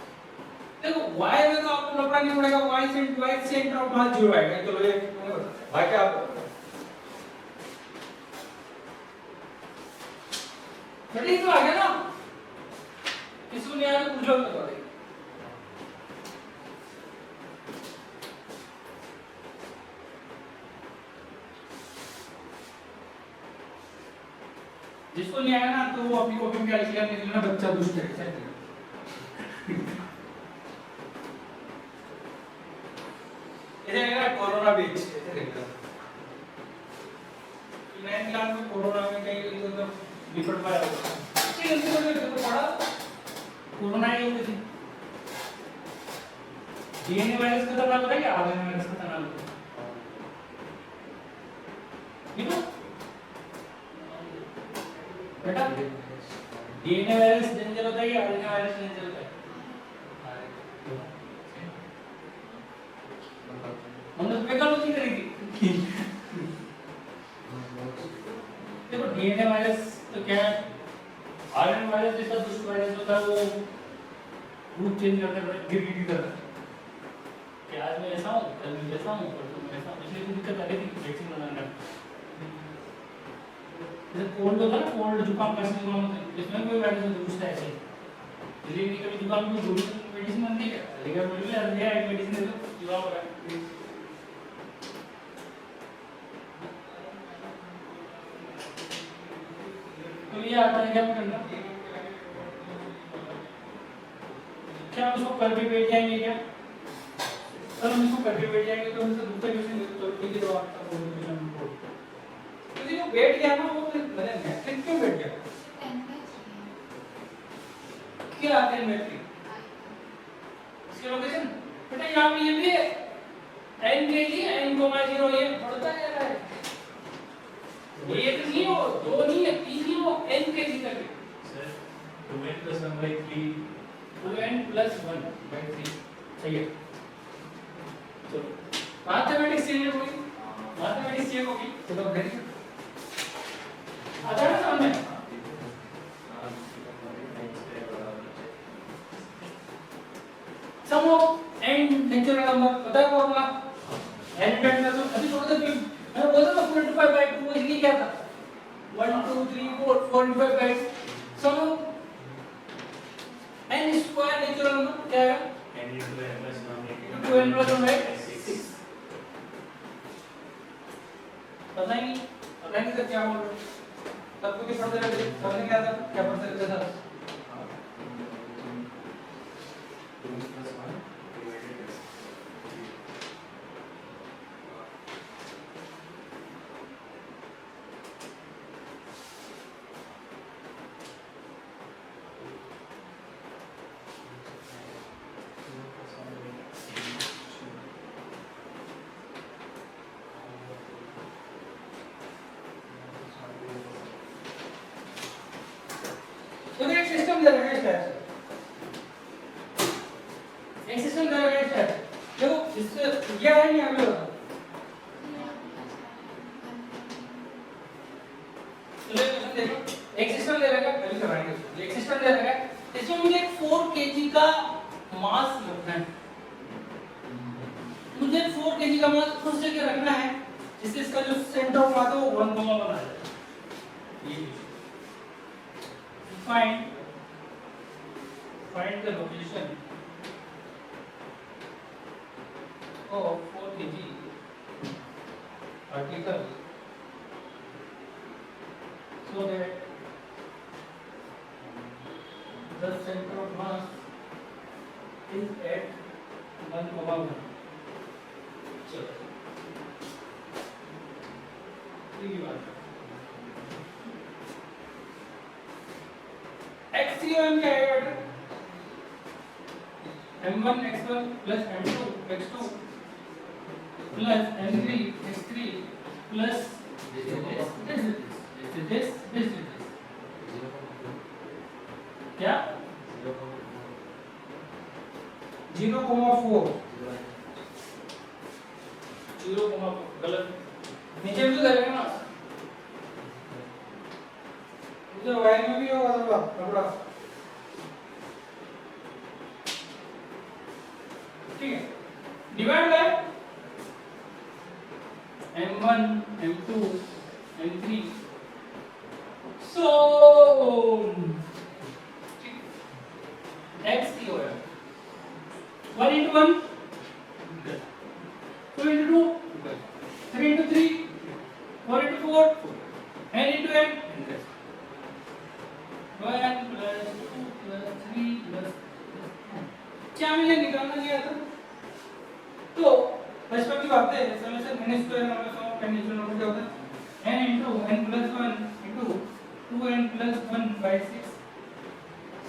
देखो y में तो आपको लफड़ा नहीं पड़ेगा y सेंटर ऑफ मास 0 आएगा चलो ये भाई क्या आप बड़ी तो आ गया ना किसी ने आके पूछो तो बता दे जिसको नहीं आया ना तो वो अपनी कॉपी में क्या लिखेगा नहीं लिखना बच्चा दुष्ट है ऐसे लग रहा है कोरोना बीच ऐसे लिखता 9th क्लास में कोरोना में कहीं तो निपट पाया होगा ठीक है तो पढ़ा कोरोना ही होती थी डीएनए वायरस का नाम पता है क्या आरएनए वायरस का नाम ठीक है बेटा डीएनए वायरस डेंजर होता है या आरएनए वायरस डेंजर होता है हमने तो बेकार होती करी थी देखो डीएनए वायरस तो क्या है आरएनए वायरस जैसा दुष्ट वायरस होता है वो रूप चेंज करता है गिर करता है कि आज मैं ऐसा हूँ कल मैं ऐसा हूँ परसों मैं ऐसा हूँ इसलिए दिक्कत आ रही थी वैक्सीन बनाने में जैसे कोल्ड होता है ना कोल्ड जुकाम खांसी जुकाम होता है इसमें कोई वायरस घुसता है ऐसे इसलिए कभी जुकाम की गोली मेडिसिन बनती है लेकिन मेरे लिए दिया एक मेडिसिन दे दो जुकाम हो रहा है तो ये आता है क्या करना क्या उसको कर भी बैठ जाएंगे क्या सर हम इसको कर भी बैठ जाएंगे तो हमसे दूसरा क्वेश्चन तो ठीक है तो आपका क्वेश्चन बोल क्योंकि वो बैठ गया ना वो मैंने मैट्रिक क्यों बैठ गया क्या आते हैं मैट्रिक इसके लोकेशन बेटा यहाँ पे ये भी है n kg n,0 ये बढ़ता जा रहा है एक नहीं हो दो नहीं है तीन नहीं हो n kg तक है सर 2n + 1/3 2n + 1/3 सही है चलो मैथमेटिक्स चाहिए कोई मैथमेटिक्स चाहिए होगी चलो करिए आता है समझ में सम ऑफ n नेचुरल नंबर पता है फॉर्मूला n n अभी थोड़ा सा मैंने बोला था 25/2 इसलिए क्या था 1 2 3 4 45/2 sum of n square natural number क्या है n * n + 1 6 पता ही नहीं सर क्या बोल रहे हो तब कुछ पढ़ते रहते समझ नहीं आता क्या पढ़ते रहते सर इसका मास रखना है, मुझे 4 kg का मास उस जगह रखना है जिससे इसका जो सेंटर ऑफ मास है वो 1,1 आ जाए। Find the location of 4 kg particle so that the center of mass is at 1,1. चलो ये बात XCOM क्या है बेटा? M1 x1 plus M2 x2 plus M3 x3 plus this क्या 0,4 गलत, नीचे भी तो करेगा ना, तो वायर में भी होगा थोड़ा कपड़ा, ठीक है। Divide by M1 M2 M3 so x की हो 1 into 1 2 into 2 3 into 3 4 into 4 n into n 1 plus 2 plus 3 plus क्या मुझे निकालना क्या था? तो बचपन की बात है, summation n square minus 1 n square number क्या होता है n into n plus 1 into 2n plus 1 by 6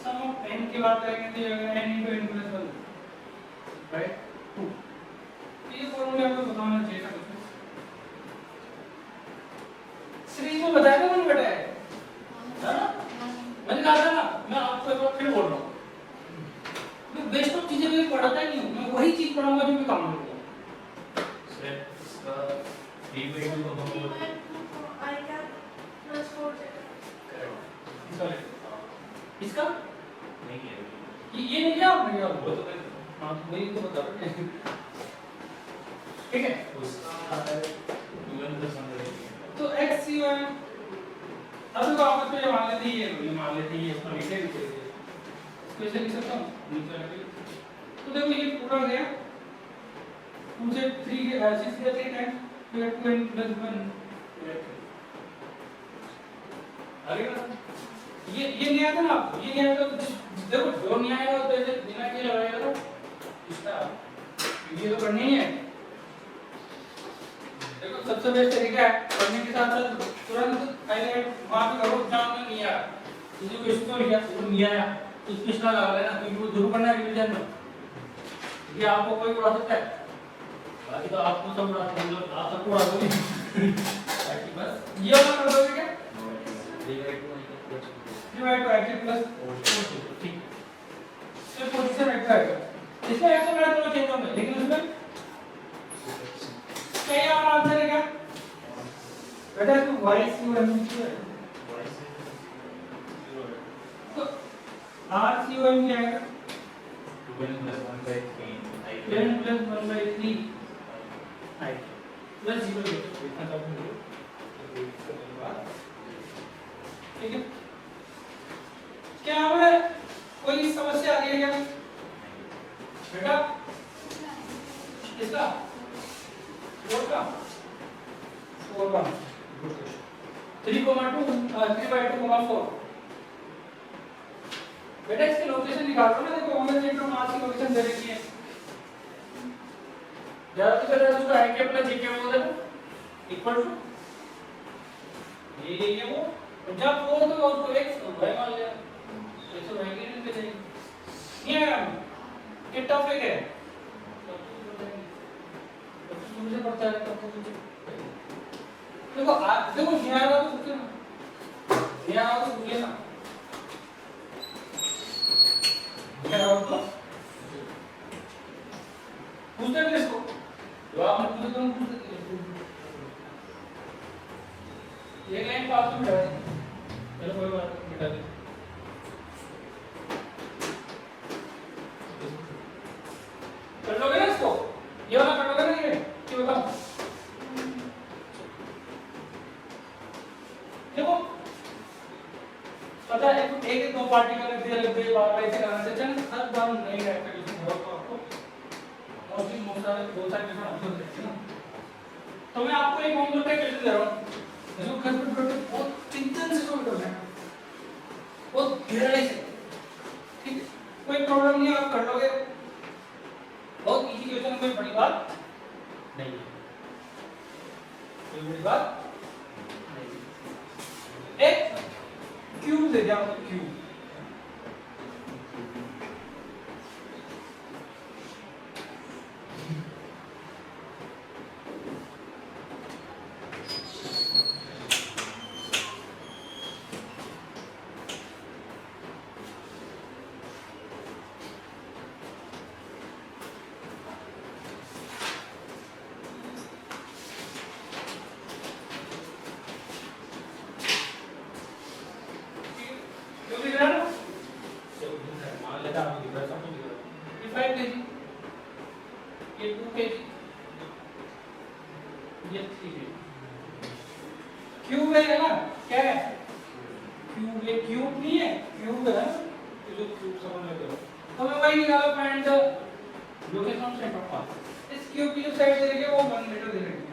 sum of n की बात करेंगे तो ये होगा n into n plus 1 by 2। ये फॉर्मूला आपको बताना चाहिए था बच्चों, सीरीज में बताया था मैंने बताया है ना, मैंने कहा था ना, मैं आपको एक बार फिर बोल रहा हूँ, मैं बेस्ट ऑफ चीजें भी पढ़ाता ही नहीं हूँ, मैं वही चीज पढ़ाऊंगा जो मैं काम करूंगा। सर इसका 3/2 का formula I cap plus 4z. इसका नहीं है, ये नहीं क्या आपने क्या वो तो मैं हाँ वही तो बता रहा हूँ, ठीक है। उसका 2n plus 1 रहेगा। तो x c y अब तो आपस में मान लेते हैं ये मान लेते हैं ये इसको लिखे भी तो ऐसे लिख सकता हूँ नीचे रख के। तो देखो ये पूरा हो गया 2 से 3 के 6 के 3 टाइम फिर 2n plus 1 अरे ये नहीं आता ना आपको, ये नहीं आएगा तो देखो जो नहीं आएगा तो ऐसे बिना के लगाएगा तो इसका ये तो करनी ही है। देखो सबसे बेस्ट तरीका है पढ़ने के साथ साथ तुरंत पहले वहां पे करो एग्जाम में नहीं आया किसी को इसको लिया तो नहीं आया तो उसको इसका लगा लेना क्योंकि वो जरूर करना है रिवीजन में, ये आपको कोई उड़ा सकता है, बाकी तो आपको सब उड़ा सकते हैं, आप सबको उड़ा दोगे बाकी बस ये वाला कर दोगे क्या डिवाइड बाय x प्लस 4 ठीक तो पोजीशन वेक्टर आएगा, इसमें x और y दोनों चेंज होंगे लेकिन उसमें क्या ये हमारा आंसर है क्या बेटा इसको y c और m c है तो r c और m क्या आएगा 2n plus 1 by 3 2n plus 1 by 3 i plus 0 देखना चाहूंगा ठीक है। क्या हमें कोई समस्या आ रही है क्या बेटा इसका 4 का 3,2 बेटा इसकी लोकेशन निकाल लो ना, देखो हमें सेंटर ऑफ मास की लोकेशन दे रखी है, ज्यादा से ज्यादा उसको i के प्लस j के बोल देना इक्वल टू ये वो जब 4 तो उसको x y मान लिया तो y के पे जाएगी ये ये टॉपिक है तो मुझे पता है तो देखो देखो ध्यान रखो तो ध्यान रखो तो ये ना ध्यान रखो पूछते हैं इसको जो आपने पूछा तो पूछते ये लाइन पास में बैठा है चलो कोई बात नहीं बैठा दे पार्टिकल रख दे बार ऐसे करने से चल हर बार नई कैलकुलेशन हो तो आपको मोस्टली बहुत सारे क्वेश्चन आंसर देते हैं ना। तो मैं आपको एक होमवर्क का क्वेश्चन दे रहा हूं जो खत्म करके बहुत चिंतन से सॉल्व करना है, बहुत गहराई से, ठीक है? कोई प्रॉब्लम नहीं, आप कर लोगे, बहुत इजी क्वेश्चन, कोई बड़ी बात नहीं है, कोई बड़ी बात नहीं। एक क्यूब दे दिया आपको, क्यूब क्यूब है ना, क्या है क्यूब? ये क्यूब नहीं है, क्यूब है ना, ये जो क्यूब समझ लेते हो। तो मैं वही निकाला find the location of centre of मास। इस क्यूब की जो साइड दे रखी है वो 1 मीटर दे रखी है।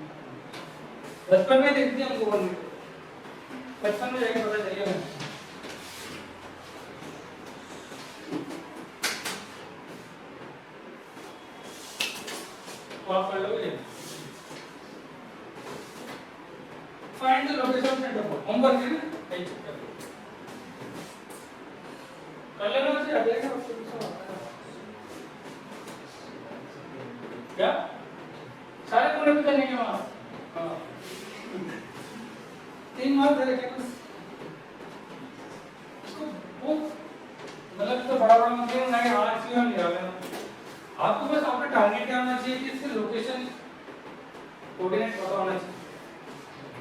बचपन में देखते हैं हमको 1 मीटर, बचपन में जाके पता चलेगा हमें। तो आप कर लोगे find the location of centre of homework है ना, यही कर लो, कर लेना मुझे आ जाएगा आपको क्या सारे कोने पे करने के बाद हाँ 3 मार्क दे रखे बस, इसको वो मतलब तो बड़ा मत देना ना कि हाँ इसमें हम निकाल आपको बस आपका टारगेट क्या होना चाहिए कि इसकी लोकेशन कोऑर्डिनेट पता होना चाहिए।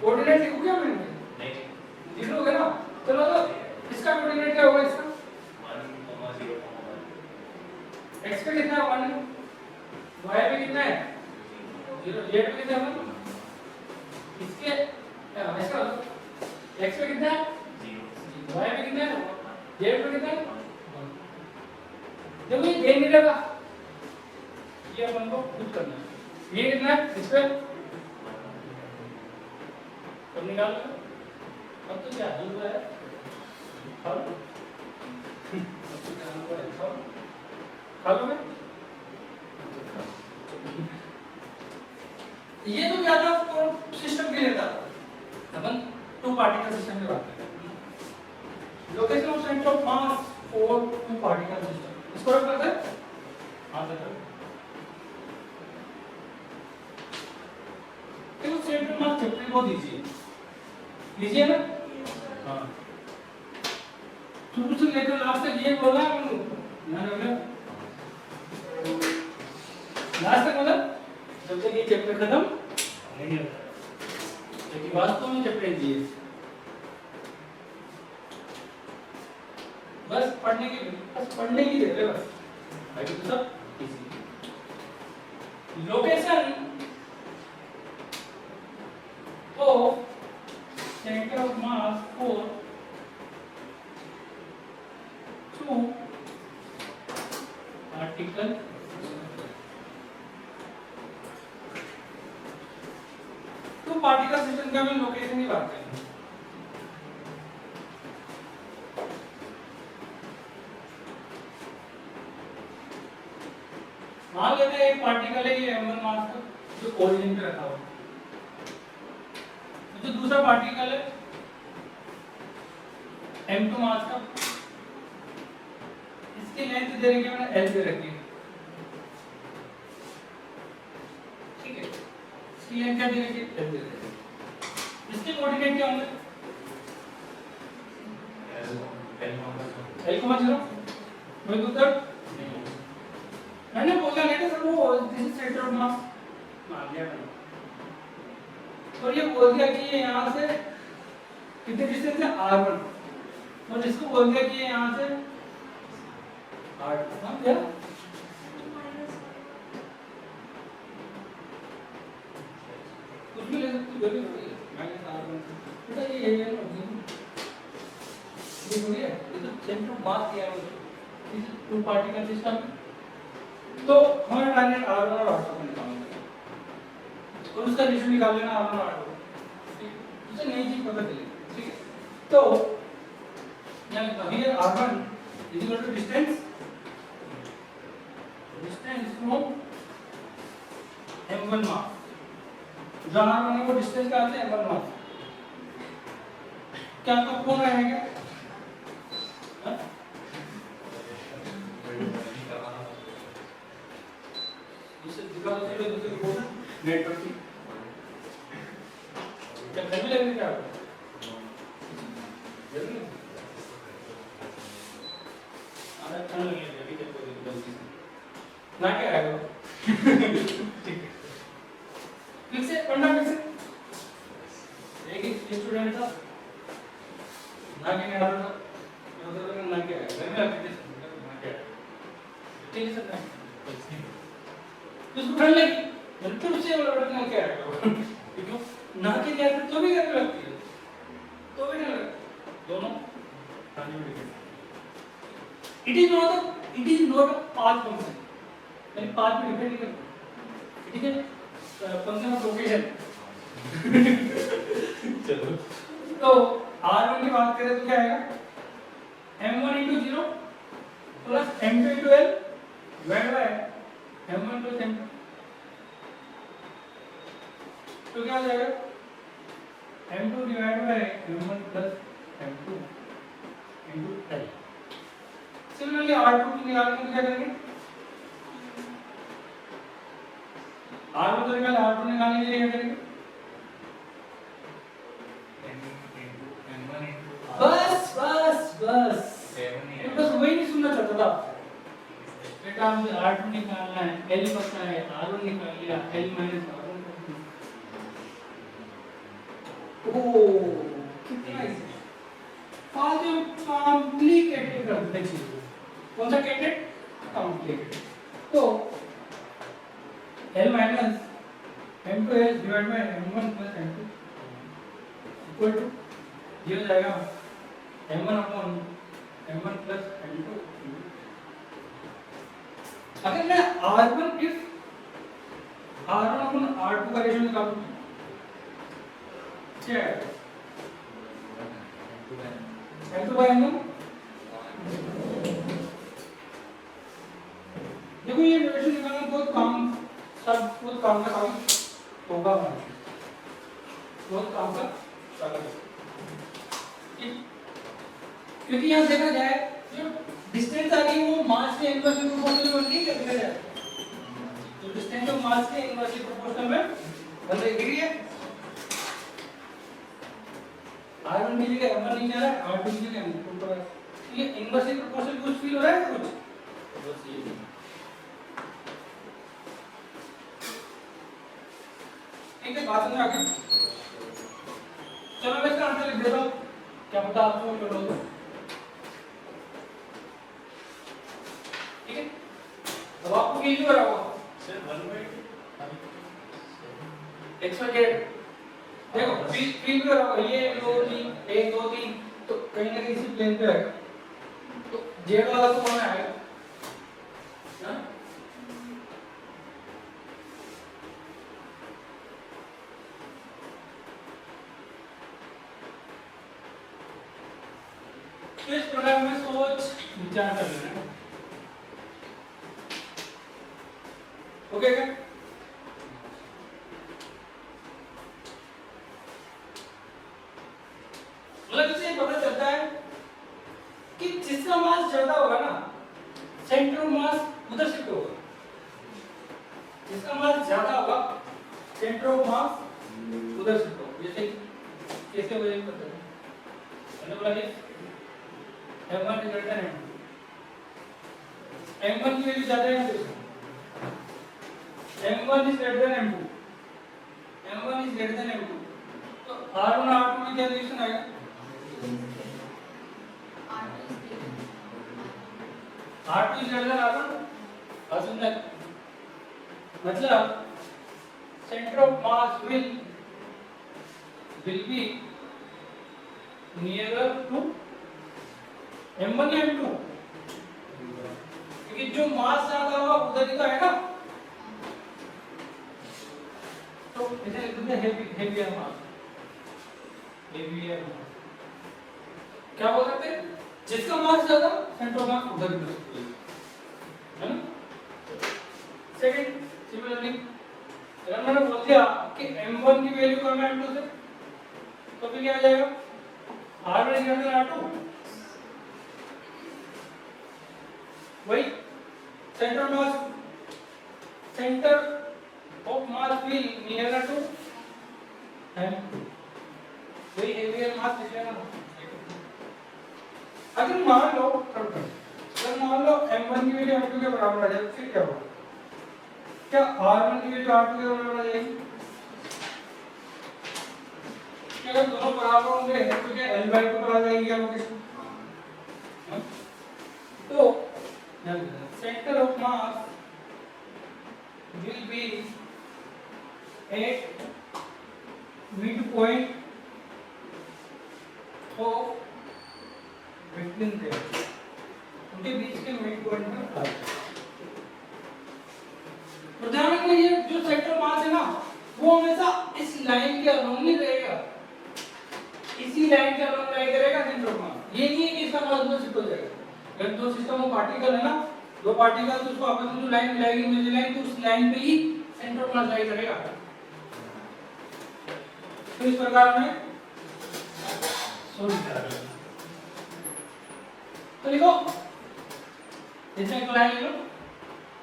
कोऑर्डिनेट लिखो क्या मैंने? नहीं लिख लोगे ना, चलो तो इसका कोऑर्डिनेट क्या होगा? इसका 1,0,1 x पे कितना है 1, y पे कितना है 0, z पे कितना है 1, इसके इसका x पे कितना है 0, y पे कितना है, z पे कितना है 1। देखो ये गेन नहीं लगा, ये अपन को खुद करना है। ये कितना है इस पे अब निकाल लो। अब तो क्या हल हुआ है, हल हल में ये तो क्या था सिस्टम के लिए था, अपन 2 पार्टिकल सिस्टम की बात कर रहे हैं। Location of centre of mass for 2 particle system, इसको रख लेते हैं। हाँ सर देखो सेंटर मास चैप्टर को दीजिए, लीजिए ना, हाँ शुरू से लेकर लास्ट तक ये बोला है अपन को, ध्यान रखना लास्ट तक, मतलब जब तक ये चैप्टर खत्म नहीं होता, लेकिन वास्तव में चैप्टर दिए बस पढ़ने की देते हैं बस, बाकी तो सब easy. Location of center of mass for 2 particle system का मैं लोकेशन की बात करेंगे। मान लेते हैं एक पार्टिकल है ये m1 मास का जो ओरिजिन पे रखा हुआ है, जो दूसरा पार्टिकल है m2 मास का, इसकी लेंथ दे रखी है मैंने l दे रखी है, ठीक है, इसकी लेंथ क्या दे रखी है l दे रखी है, इसके कोऑर्डिनेट क्या होंगे l,0 कोई उत्तर मैंने बोला नहीं था सर वो दिस इज सेंटर ऑफ मास मान लिया मैंने, और ये बोल दिया कि ये यहाँ से कितने डिस्टेंस है r1, और इसको बोल दिया कि ये यहाँ से r2, हाँ क्या कुछ भी ले सकते हो, माइनस r1 बेटा ये देखो ये तो सेंटर ऑफ मास दिया है इस टू पार्टिकल सिस्टम। तो हमारा टारगेट R1 और R2 को निकालना है और उसका रेशियो निकाल लेना R1 और R2। इससे नई चीज पता चलेगी, ठीक है। तो यहाँ here R1 is equal to distance from m1 मास, जो R1 है वो डिस्टेंस कहाँ से m1 मास। क्या आपका कौन रहेगा? हाँ? इसे दिखा दो चलो दूसरे को नेटवर्क की क्या घर में लगेगा क्या आपको? जरूर आधा खाना लगेगा अभी तक कोई गलती से ना क्या आएगा ठीक है फिर से पढ़ना फिर से एक स्टूडेंट था ना के नहीं आ रहा था उधर ना क्या आएगा घर में आके ना क्या ठीक है सर उसको ठंड लगी बिल्कुल उससे वाला बड़ा ना क्या आएगा क्यों ना के नहीं आता तो भी गर्मी लगती है तो भी नहीं लगती दोनों it is not a path function यानी path में डिपेंड नहीं करता ठीक है फंक्शन ऑफ लोकेशन चलो तो R1 की बात करें तो क्या आएगा m1 into 0 plus m2 into l divided by m1 plus m2 तो क्या हो जाएगा m2 divided by m1 plus m2 into l। Similarly R2 की निकालने के लिए क्या करेंगे R1 तो निकाल R2 निकालने के लिए क्या करेंगे बस बस बस बस वही नहीं सुनना चाहता था बेटा मुझे R2 निकालना है L पता है R1 निकाल लिया L माइनस R1 ओह कितना इजी फालतू कॉम्प्लिकेटेड कर देते चीज कौन सा कैटेड कॉम्प्लिकेटेड तो L minus m2s divide by m1 plus m2 equal to ये हो जाएगा m1 upon m1 plus m2। अगर मैं R1 if R1 upon R2 का रेशियो निकालूं क्या है m2 by m1 देखो ये रेशियो निकालना बहुत काम का काम होगा बहुत काम का सागर क्योंकि यहाँ देखा जाए जो डिस्टेंस आ गई वो मास के इनवर्सली प्रोपोर्शनल में नहीं देखा जाए तो डिस्टेंस ऑफ मास के इनवर्सली प्रोपोर्शनल में बन रही है R1 की जगह m1 नहीं जा रहा है R2 की जगह m2 पर ये इनवर्सली प्रोपोर्शनल कुछ फील हो रहा है कुछ बस ये ठीक है बात समझ आ गई चलो मैं इसका आंसर लिख देता हूं क्या पता आपको करो ठीक है अब आपको क्या हो रहा होगा सर 1/2 x y z देखो फील कर रहा होगा ये 2 3 1 2 3 तो कहीं ना कहीं इसी प्लेन पे है तो z वाला तो कौन आएगा हां तो इस प्रोग्राम में सोच विचार कर लेना ओके क्या मतलब इससे पता चलता है कि जिसका मास ज्यादा होगा ना सेंटर ऑफ मास उधर शिफ्ट होगा जिसका मास ज्यादा होगा सेंटर ऑफ मास उधर शिफ्ट होगा जैसे कैसे वजह पता है मैंने बोला कि m1 is greater than m2 m1 की वैल्यू ज्यादा है m1 is greater than m2 m1 is greater than m2 तो R1 और R2 में क्या रिलेशन आएगा R2 is greater than R1 और सुनना मतलब center of mass will be nearer to m1 या m2? क्योंकि जो मास ज्यादा होगा उधर ही तो है ना, तो इसे लिख देते हैं हेवियर मास। क्या बोल सकते हैं, जिसका मास ज्यादा सेंटर ऑफ मास उधर ही है ना। सेकंड सिमिलरली अगर मैंने बोल दिया कि m1 की वैल्यू कम है m2 से, तो फिर क्या आ जाएगा, r1 is greater than r2। वही centre of mass will near to m2, वही हेवियर मास निकलेगा ना। अगर मान लो m1 की वैल्यू m2 के बराबर आ जाए, फिर क्या होगा, क्या r1 की वैल्यू r2 के बराबर आ जाएगी? क्या अगर दोनों बराबर होंगे तो क्या l/2 पर आ जाएगी क्या लोकेशन? तो center of mass will be at midpoint of between them, उनके बीच के मिड पॉइंट में आ जाए। तो ध्यान रखना ये जो सेंटर मास है ना, वो हमेशा इस लाइन के अलोंग ही रहेगा, इसी लाइन के अलोंग लाई करेगा सेंटर ऑफ मास। ये नहीं है कि इसका मास दो शिफ्ट हो जाएगा। अगर दो सिस्टम ऑफ पार्टिकल है ना, दो पार्टिकल तो उसको आपस में जो लाइन मिलाएगी मेजर लाइन, तो उस लाइन पे ही सेंटर ऑफ मास लाई करेगा। तो इस प्रकार में सॉल्व करेंगे। तो देखो इसमें एक लाइन लो,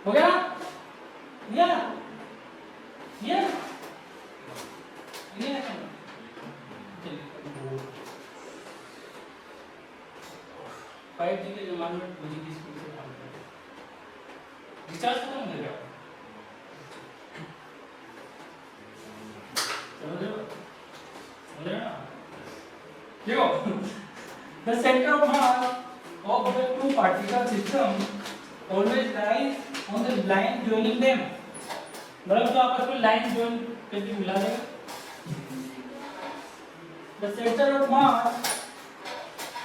हो गया ये 5G के जमाने में 2G की स्पीड से काम कर रहे हैं, रिचार्ज खत्म हो गया, समझ रहे हो ना? देखो the center of mass of the two particle system always lies on the line joining them, मतलब तो आपस में लाइन जॉइन करके मिला देगा। the center of mass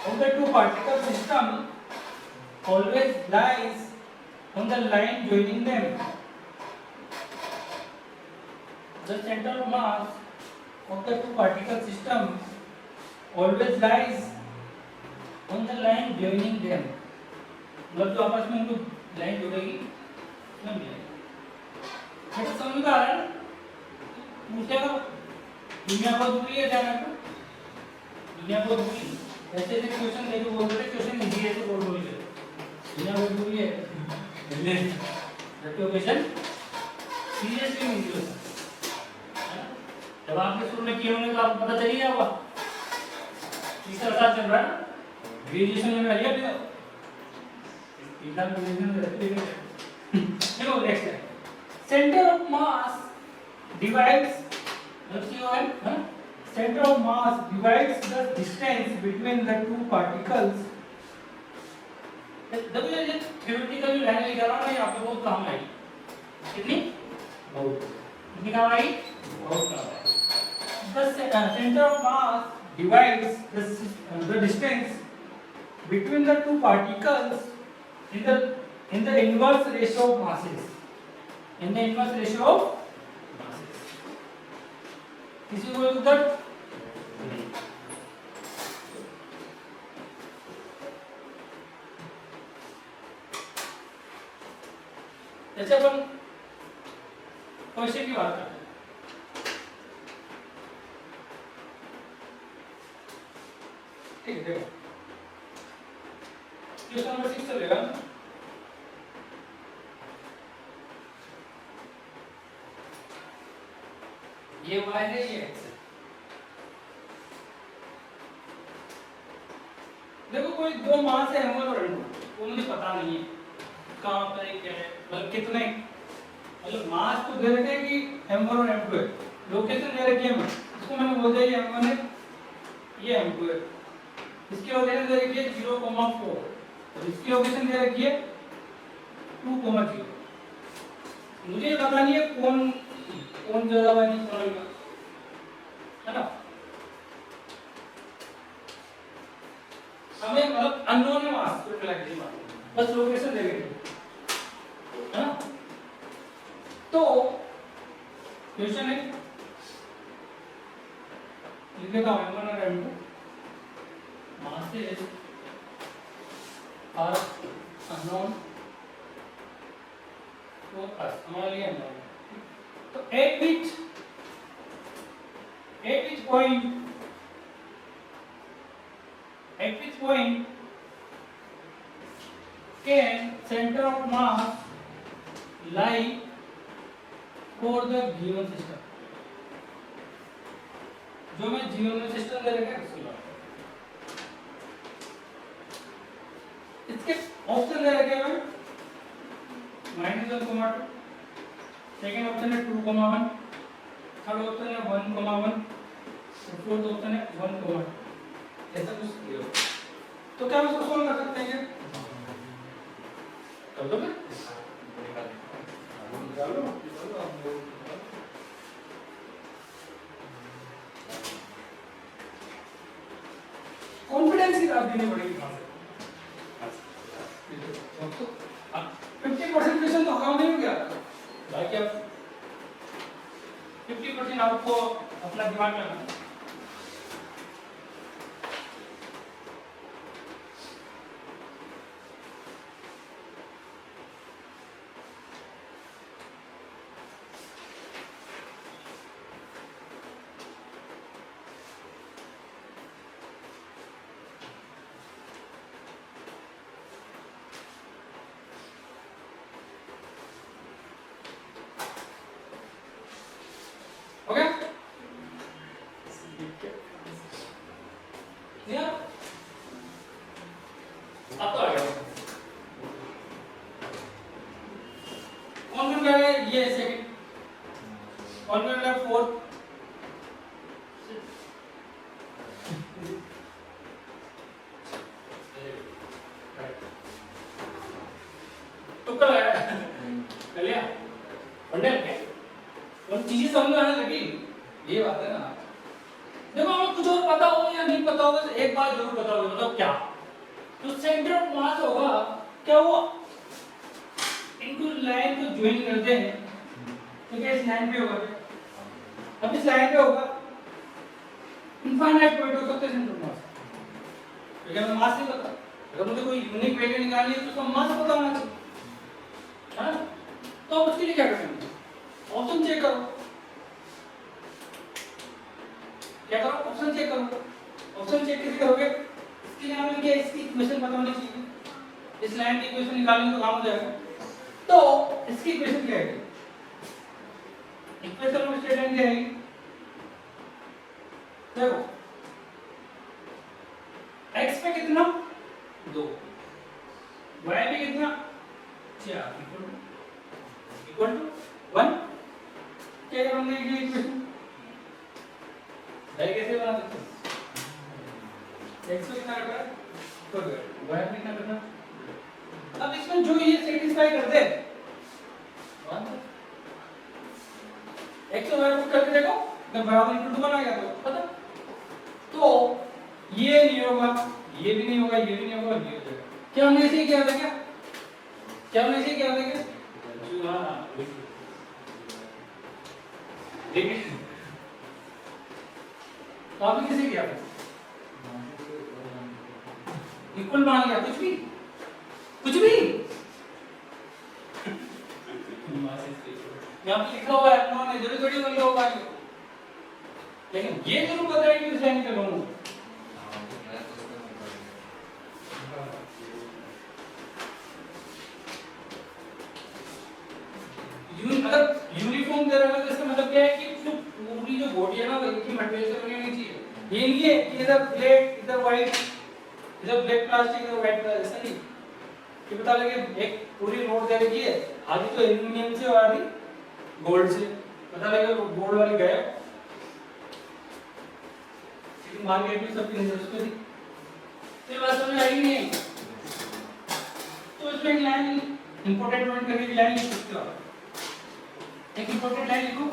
of the two particle system always lies on the line joining them, the center of mass of the two particle system always lies on the line joining them, मतलब जो आपस में उनको line जोड़ेगी ना मिलेगा। तो समझ में आ रहा है ना? पूछेगा दुनिया बहुत दूरी है, ध्यान रखो दुनिया बहुत दूरी, ऐसे ऐसे क्वेश्चन देखो बोल रहे क्वेश्चन इजी है तो बोल रहे दुनिया बहुत दूरी है, रखो क्वेश्चन सीरियसली नहीं लो। जब आपके शुरू में किए होंगे तो आपको पता चल ही गया होगा, तीसरा साल चल रहा है ना, ग्रेजुएशन में आ गया देखो नेक्स्ट है centre of mass divides center of mass divides the distance between the two particles। देखो ये थ्योरेटिकल जो लाइन लिखा रहा हूं मैं आपको बहुत काम आई, कितनी कितनी काम आई, बहुत काम आई। the center of mass divides the distance between the two particles in the inverse ratio of masses, in the inverse ratio of masses। किसी को उधर जैसे अपन क्वेश्चन की बात करते हैं, ठीक है देखो क्वेश्चन नंबर 6 चलेगा। ये y है ये x है। देखो कोई दो मास है m1 और m2, वो मुझे पता नहीं है कहाँ पर है क्या है, मतलब कितने, मतलब मास तो दे रखे हैं कि m1 और m2 है, लोकेशन दे रखी है मैं इसको मैंने बोल दिया ये m1 है ये m2 है, इसकी लोकेशन दे रखी है 0,4 और इसकी लोकेशन दे रखी है 2,0। मुझे ये पता नहीं है कौन ज्यादा वाली कौन है ना, हमें मतलब अननोन है मास टोटल बस लोकेशन दे रहे है ना। तो क्वेश्चन है लिख देता हूं m1 और m2 masses are unknown to us, हमारे लिए unknown। तो at which point can center of mass lie for the given system। जो मैं given सिस्टम दे रखा है उसके बाद इसके ऑप्शन दे रखे हैं -1,2, सेकंड ऑप्शन है 2,1, थर्ड ऑप्शन है 1,1, फोर्थ ऑप्शन है 1,2। ऐसा कुछ दिया हो तो क्या हम इसको सोल्व कर सकते हैं क्या? कर दो कॉन्फिडेंस की बात देनी पड़ेगी कहां से? 50% क्वेश्चन तो काम नहीं हो गया बाकी अब 50% आपको अपना दिमाग लगाना। ओके या अब तो आ गया कौन कौन क्या है ये सेकंड कौन कौन क्या फोर्थ तो कल आया कल या बंडल के और चीजें समझ में आने लगी ये बात है ना। देखो हमें कुछ और पता हो या नहीं पता होगा तो एक बात जरूर पता होगी मतलब क्या तो सेंटर ऑफ मास होगा क्या वो इनको लाइन को ज्वाइन करते हैं तो क्या इस लाइन पे होगा क्या? अब इस लाइन पे होगा इनफाइनाइट पॉइंट हो सकते हैं सेंटर ऑफ मास लेकिन हमें मास नहीं पता। अगर मुझे कोई यूनिक वैल्यू निकालनी है तो उसका मास पता होना चाहिए है ना। तो उसके लिए क्या करेंगे ऑप्शन चेक करो क्या करो ऑप्शन चेक करो। ऑप्शन चेक कैसे करोगे इसके लिए हमें क्या इसकी इक्वेशन पता होनी चाहिए। इस लाइन की इक्वेशन निकालने तो काम हो जाएगा। तो इसकी इक्वेशन क्या है इक्वेशन में स्टेट लाइन क्या है देखो x पे कितना 2 y पे कितना 4 इक्वल टू 1 क्या बनने की इक्वेशन है कैसे बना सकते हैं x पे कितना करना है तो y पे कितना करना। अब इसमें जो ये सेटिस्फाई करते हैं x और y को करके देखो जब बराबर इक्वल टू 1 आ गया तो पता तो ये नहीं होगा ये भी नहीं होगा ये भी नहीं होगा ये हो जाएगा। क्या हमने ऐसे ही किया था क्या हमने ऐसे ही किया था क्या हां ठीक है तो आपने कैसे किया इक्वल मान लिया कुछ भी यहाँ पे लिखा हुआ है उन्होंने जरूर थोड़ी बोल होगा लेकिन ये जरूर पता है कि इस लाइन पे लूंगा अगर यूनिफॉर्म दे रहा है तो इसका मतलब क्या है कि जो पूरी जो बॉडी है ना वो एक ही मटेरियल से बनी होनी चाहिए। ये नहीं है कि इधर ब्लैक इधर व्हाइट इधर ब्लैक प्लास्टिक इधर व्हाइट प्लास्टिक ऐसा नहीं कि पता लगे एक पूरी रोड दे रखी है आधी तो एल्युमिनियम से और आधी गोल्ड से पता लगे गोल्ड वाली गया लेकिन मार्केट में सबकी नजर उस पे थी तो बात समझ आई नहीं तो इसमें एक लाइन इंपॉर्टेंट पॉइंट करके लाइन लिख सकते हो एक इंपॉर्टेंट लाइन लिखो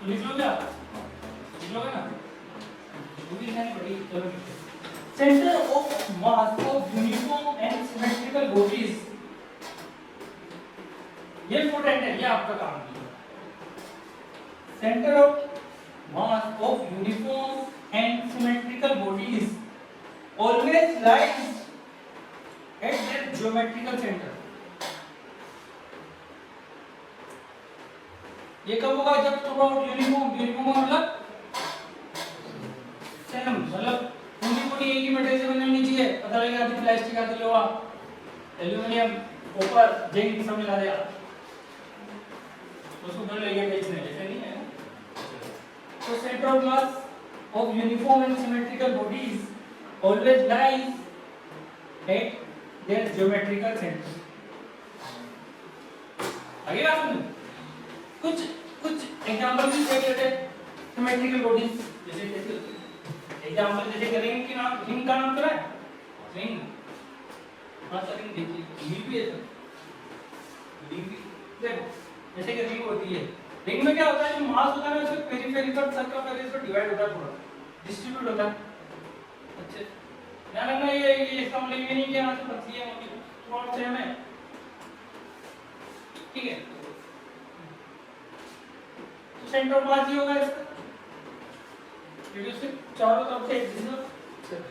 लिख लो क्या लिख लोगे ना वो भी लाइन बड़ी चलो center of mass of uniform and symmetrical bodies, ये इंपॉर्टेंट है, ये आपका काम है। Center of mass of uniform and symmetrical bodies always lies at their geometrical center. ये कब होगा? जब थोड़ा यूनिफॉर्म मतलब सेम, मतलब पूरी पूरी एक ही मटेरियल से बननी चाहिए। पता लगे आधी प्लास्टिक, आधी लोहा, एल्यूमिनियम, कॉपर, जिंक सब मिला दिया, उसको कर लेंगे बेचने, ऐसे नहीं है। तो centre of mass of uniform and symmetrical bodies always lies at there geometrical centre. आगे बात सुनो, कुछ एग्जांपल भी देख लेते हैं सिमेट्रिकल बॉडीज। जैसे एग्जांपल जैसे करेंगे कि नाम रिंग का नाम क्या है? रिंग। हाँ सर, रिंग देखिए, रिंग भी है सर, रिंग भी देखो जैसे कि रिंग होती है। रिंग में क्या होता है, जो मास होता है ना उसके पेरिफेरिकल सर्कल पर डिवाइड होता है, थोड़ा डिस्ट्रीब्यूट होता है। अच्छा ध्यान रखना, ये इसका मतलब ये नहीं कि यहाँ से पतली है मोटी, थोड़ा सेम है, ठीक है। तो सेंटर ऑफ मास ही होगा इसका, क्योंकि उसके चारों तरफ से एक डिस्क।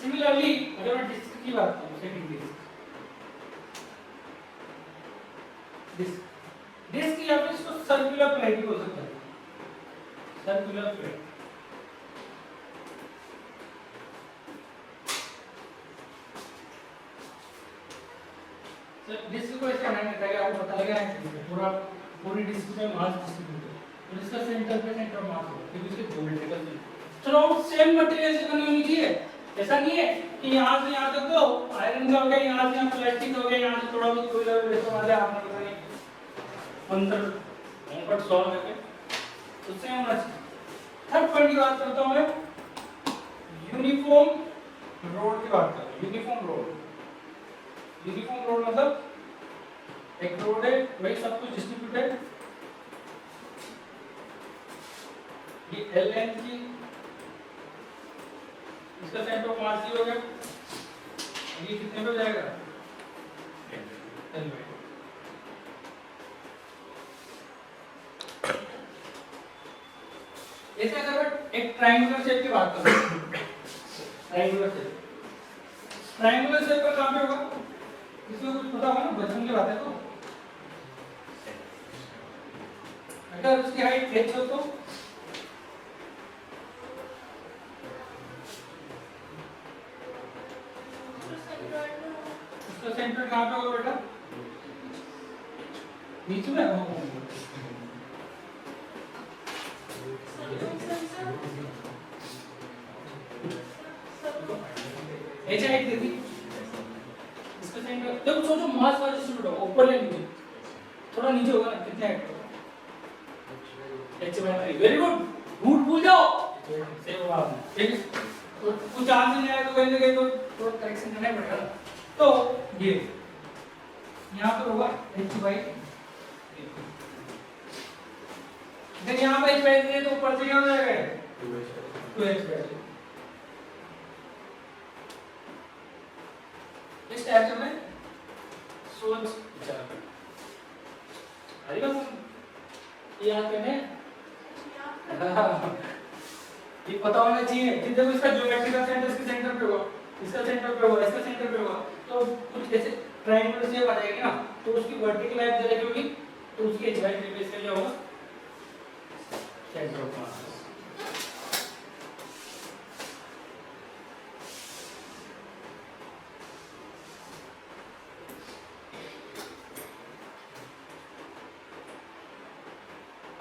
सिमिलरली अगर मैं डिस्क की बात करूं, सेकंड डिस्क या फिर इसको सर्कुलर प्लेट भी हो सकता है, सर्कुलर प्लेट। सर डिस्क को ऐसे बनाएंगे ताकि आपको पता लगे पूरा पूरी डिस्क में मास डिस्ट्रीब्यूट है, तो इसका सेंटर पे सेंटर ऑफ मास होगा, क्योंकि इसके ज्योमेट्रिकल चलो सेम मटेरियल से बनी होनी चाहिए। ऐसा नहीं है कि यहाँ से यहाँ तक तो आयरन का हो गया, यहाँ से यहाँ प्लास्टिक हो गया, यहाँ से थोड़ा बहुत कोई लेवल ऐसा आ जाए, आपने पता नहीं अंतर अंकट सॉल्व करके तो सेम होना चाहिए। थर्ड पॉइंट की बात करता हूँ मैं, यूनिफॉर्म रोड की बात करता हूँ। यूनिफॉर्म रोड मतलब एक रोड है, वही सब कुछ डिस्ट्रीब्यूट है। ये एल एन की, इसका सेंटर ऑफ मास हो गया, ये कितने पे हो जाएगा? एल पे। ऐसे अगर मैं एक ट्रायंगुलर शेप की बात करूं, ट्रायंगुलर शेप का काम क्या होगा? इसको कुछ पता होगा ना, बचपन की बात है तो। अगर उसकी हाइट h हो तो उसका सेंटर कहाँ पे होगा बेटा? नीचे में होगा। h हाइट देखी, इसका सेंटर जब सोचो मास वाला डिस्ट्रीब्यूट होगा, ऊपर या नीचे? थोड़ा नीचे होगा ना, कितने हाइट होगा? h/3। वेरी गुड, रूट भूल जाओ, सेम होगा आपने, ठीक है। कुछ आंसर नहीं आया तो कहीं ना कहीं तो करेक्शन करना पड़ेगा। तो ये यहाँ पर होगा h/3, फिर यहाँ पे h/3 तो ऊपर से क्या हो जाएगा? 2h/3। इस टाइप से मैं सोच विचार कर, अरे बस ये याद करने ये पता होना चाहिए कि जब इसका ज्योमेट्रिकल सेंटर इसके सेंटर पे होगा, इसका सेंटर पे होगा, इसका सेंटर पे होगा, तो कुछ ऐसे ट्रायंगुलर शेप आ जाएगी ना, तो उसकी वर्टिकल लाइन जरा होगी, तो उसके h/3 पे इसका क्या होगा? सेंटर ऑफ मास।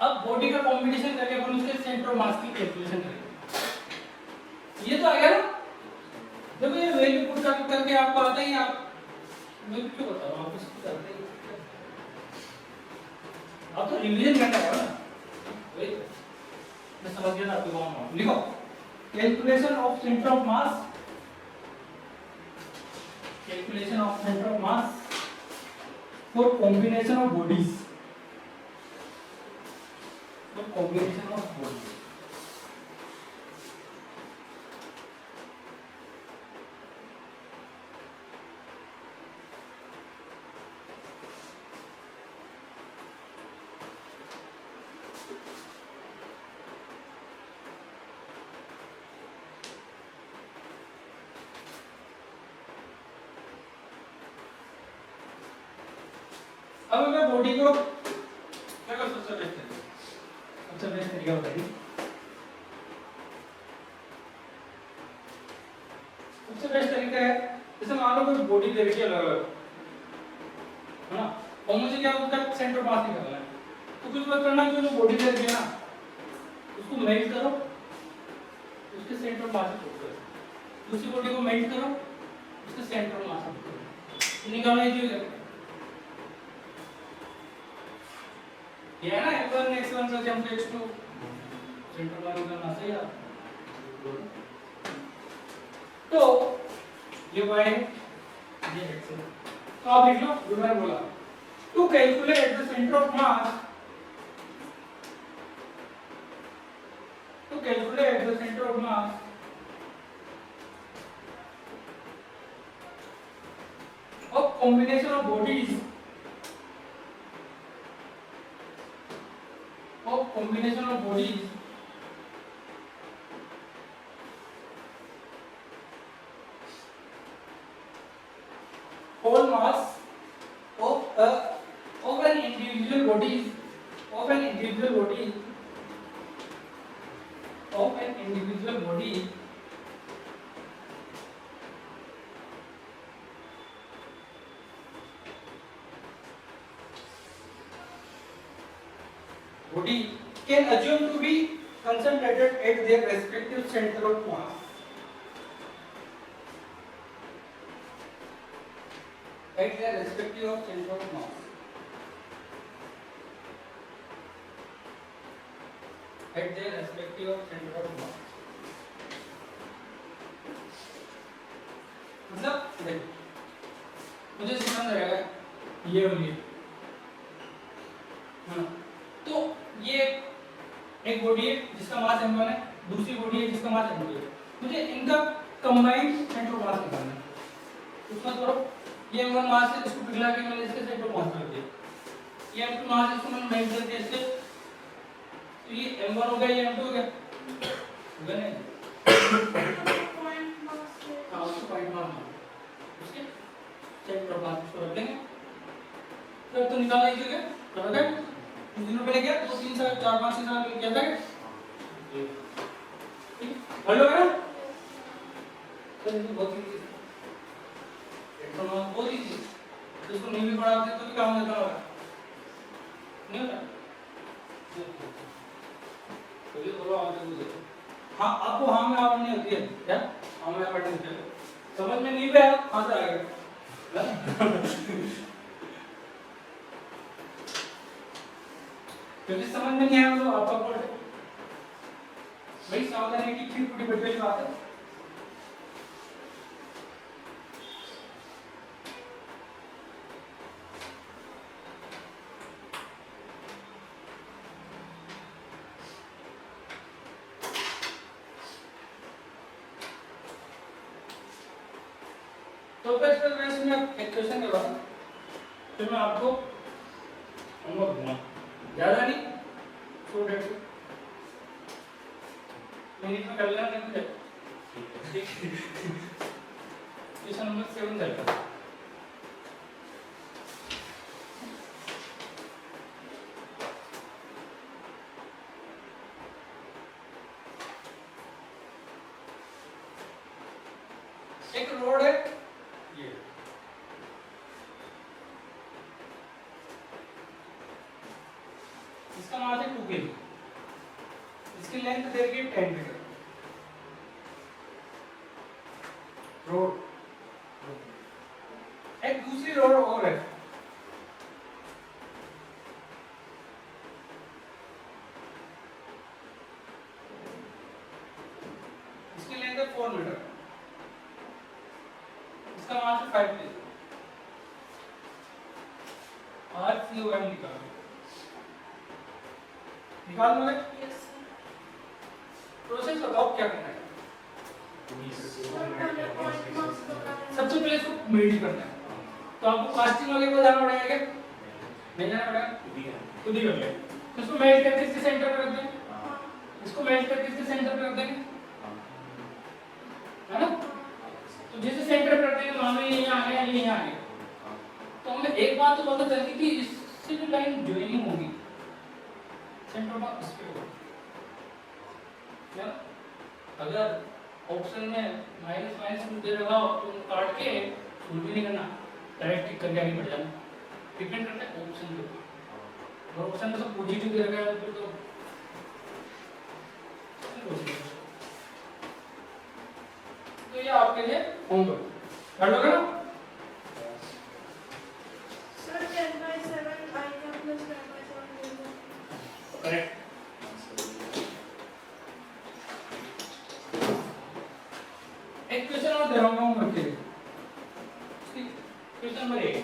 अब बॉडी का कॉम्बिनेशन करके अपन उसके सेंटर ऑफ मास की कैलकुलेशन करेंगे। ये तो आ गया ना, देखो ये वैल्यू पुट करके आपको आता ही, आप मैं क्यों बता रहा हूँ, आप इसको करते ही आप तो रिवीजन करना है ना, मैं समझ गया था आपको। लिखो calculation of centre of mass, calculation of centre of mass for combination of bodies, combination of bodies. अब मैं बॉडी को क्या कर सबसे बेस्ट तरीका बताइए। सबसे बेस्ट तरीका है जैसे मान लो कोई बॉडी दे रखी है अलग अलग, है ना, और मुझे क्या उसका सेंटर मास निकालना है, तो कुछ बात करना कि जो बॉडी दे रखी है ना उसको मेल्ट करो, उसके सेंटर मास को पुट करो, दूसरी बॉडी को मेल्ट करो, उसके सेंटर मास को पुट करो, निकालना ही चाहिए। ये है ना x1 x1 से हम x2 सेंटर मास निकालना सही है। तो ये y है, ये x है, तो आप लिख लो जो मैंने बोला, to calculate the centre of mass, to calculate the center of mass of combination of bodies whole mass of an individual body can assume to be concentrated at their respective center of mass. At their respective center of mass. At their respective center of mass. मतलब देखो, मुझे समझ रहेगा ये और ये, हाँ, तो ये एक बॉडी है जिसका मास m1 है, दूसरी बॉडी है जिसका मास m2 है, मुझे इनका कंबाइंड सेंटर ऑफ मास निकालना है। उसमें थोड़ा ये m1 मास है, इसको पिघला के मैंने इसके सेंटर ऑफ मास कर दिया, ये m2 मास है, इसको मैंने मेल्ट कर दिया इससे, तो ये m1 हो गया, ये m2 हो गया, होगा नहीं? हाँ, उसको पॉइंट मास उसके सेंटर ऑफ मास को रख लेंगे, फिर तो निकाला ही जगह, बराबर? कुछ दिनों पहले क्या 2 3 साल 4 5 6 साल में क्या था, ठीक हल हो गया। तो ये बहुत इजी है, बहुत इजी, तो इसको नहीं भी पढ़ाते तो भी काम देता होगा, नहीं होता? तो ये बोलो आगे मुझे, हाँ आपको हाँ में आवड़ नहीं होती है क्या, हाँ में आवड़ नहीं होती है, समझ में नहीं भी आया कहाँ से आ गया क्योंकि समझ में नहीं आया तो आपका फॉल्ट है भाई, सावधान है कि फिर पूरी बड़ी बात है। तो फिर मैं एक क्वेश्चन के बाद फिर मैं आपको होमवर्क दूंगा, ज्यादा नहीं, 100 मिनट में कर लेना, नहीं मुझे ठीक। क्वेश्चन नंबर 7 चलता है, एक रोड है ये, इसका मास है 2 kg, इसकी लेंथ दे रखी है 10 मीटर, रोड, एक दूसरी रोड और है, इसकी लेंथ है 4 मीटर, इसका मास है 5 kg, RCOM निकाल लोगे? प्रोसेस बताओ क्या करना है। सबसे पहले इसको मेल्ट करना है, तो आपको कास्टिंग वाले को जाना पड़ेगा क्या, नहीं जाना पड़ेगा, खुद ही कर ले। तो इसको मेल्ट करके इसके सेंटर पे रख देंगे, इसको मेल्ट करके इसके सेंटर पे रख देंगे, है ना? तो जैसे सेंटर पे रख देंगे मान लो ये यहाँ आ गया, ये यहाँ आ गया, तो हमें एक बात तो पता चल गई कि इस इससे जो लाइन ज्वाइनिंग होगी सेंटर ऑफ मास इस पे होगी क्या? अगर ऑप्शन में माइनस माइनस में दे रखा हो तो उनको काट के सोल्व भी नहीं करना, डायरेक्ट टिक करके आगे बढ़ जाना। डिपेंड करता है ऑप्शन के ऊपर। और ऑप्शन में सब पॉजिटिव दे रखा है तो ये आपके लिए होमवर्क कर लोगे ना? Sir, 10/7 I cap plus 10/7 will be. Correct. एक क्वेश्चन और दे रहा हूँ मैं होमवर्क के लिए। क्वेश्चन नंबर 1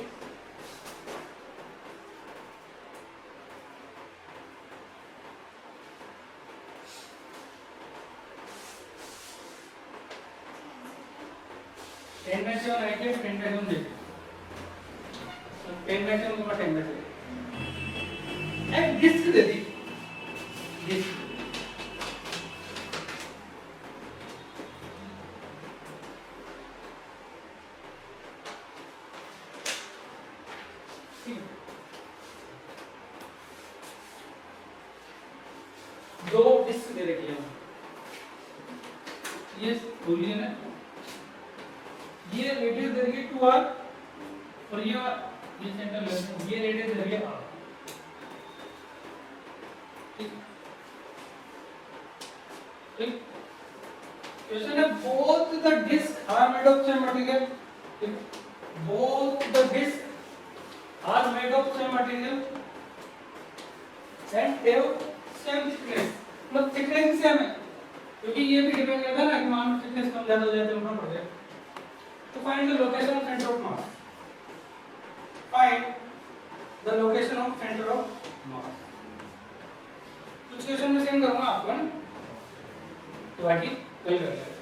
10/7 आई के 10/7 देख 10/7 को 10/7 एक डिस्क दे दी डिस्क दो डिस्क दे रखी है ये बोलिए ना ये रेडियस दे रखी है 2r और ये सेंटर लेंथ ये रेडियस दे रखी है r ठीक ठीक क्वेश्चन है both the discs are made of same material both the discs are made of same material and they have same thickness मतलब थिकनेस सेम है क्योंकि ये भी डिपेंड करता है ना कि मान लो थिकनेस कम ज्यादा हो जाए तो उठना पड़ जाए। तो find the location of centre of mass find the location of centre of मास कुछ क्वेश्चन में सेंड करूंगा आपको ना तो बाकी कल कर लेंगे।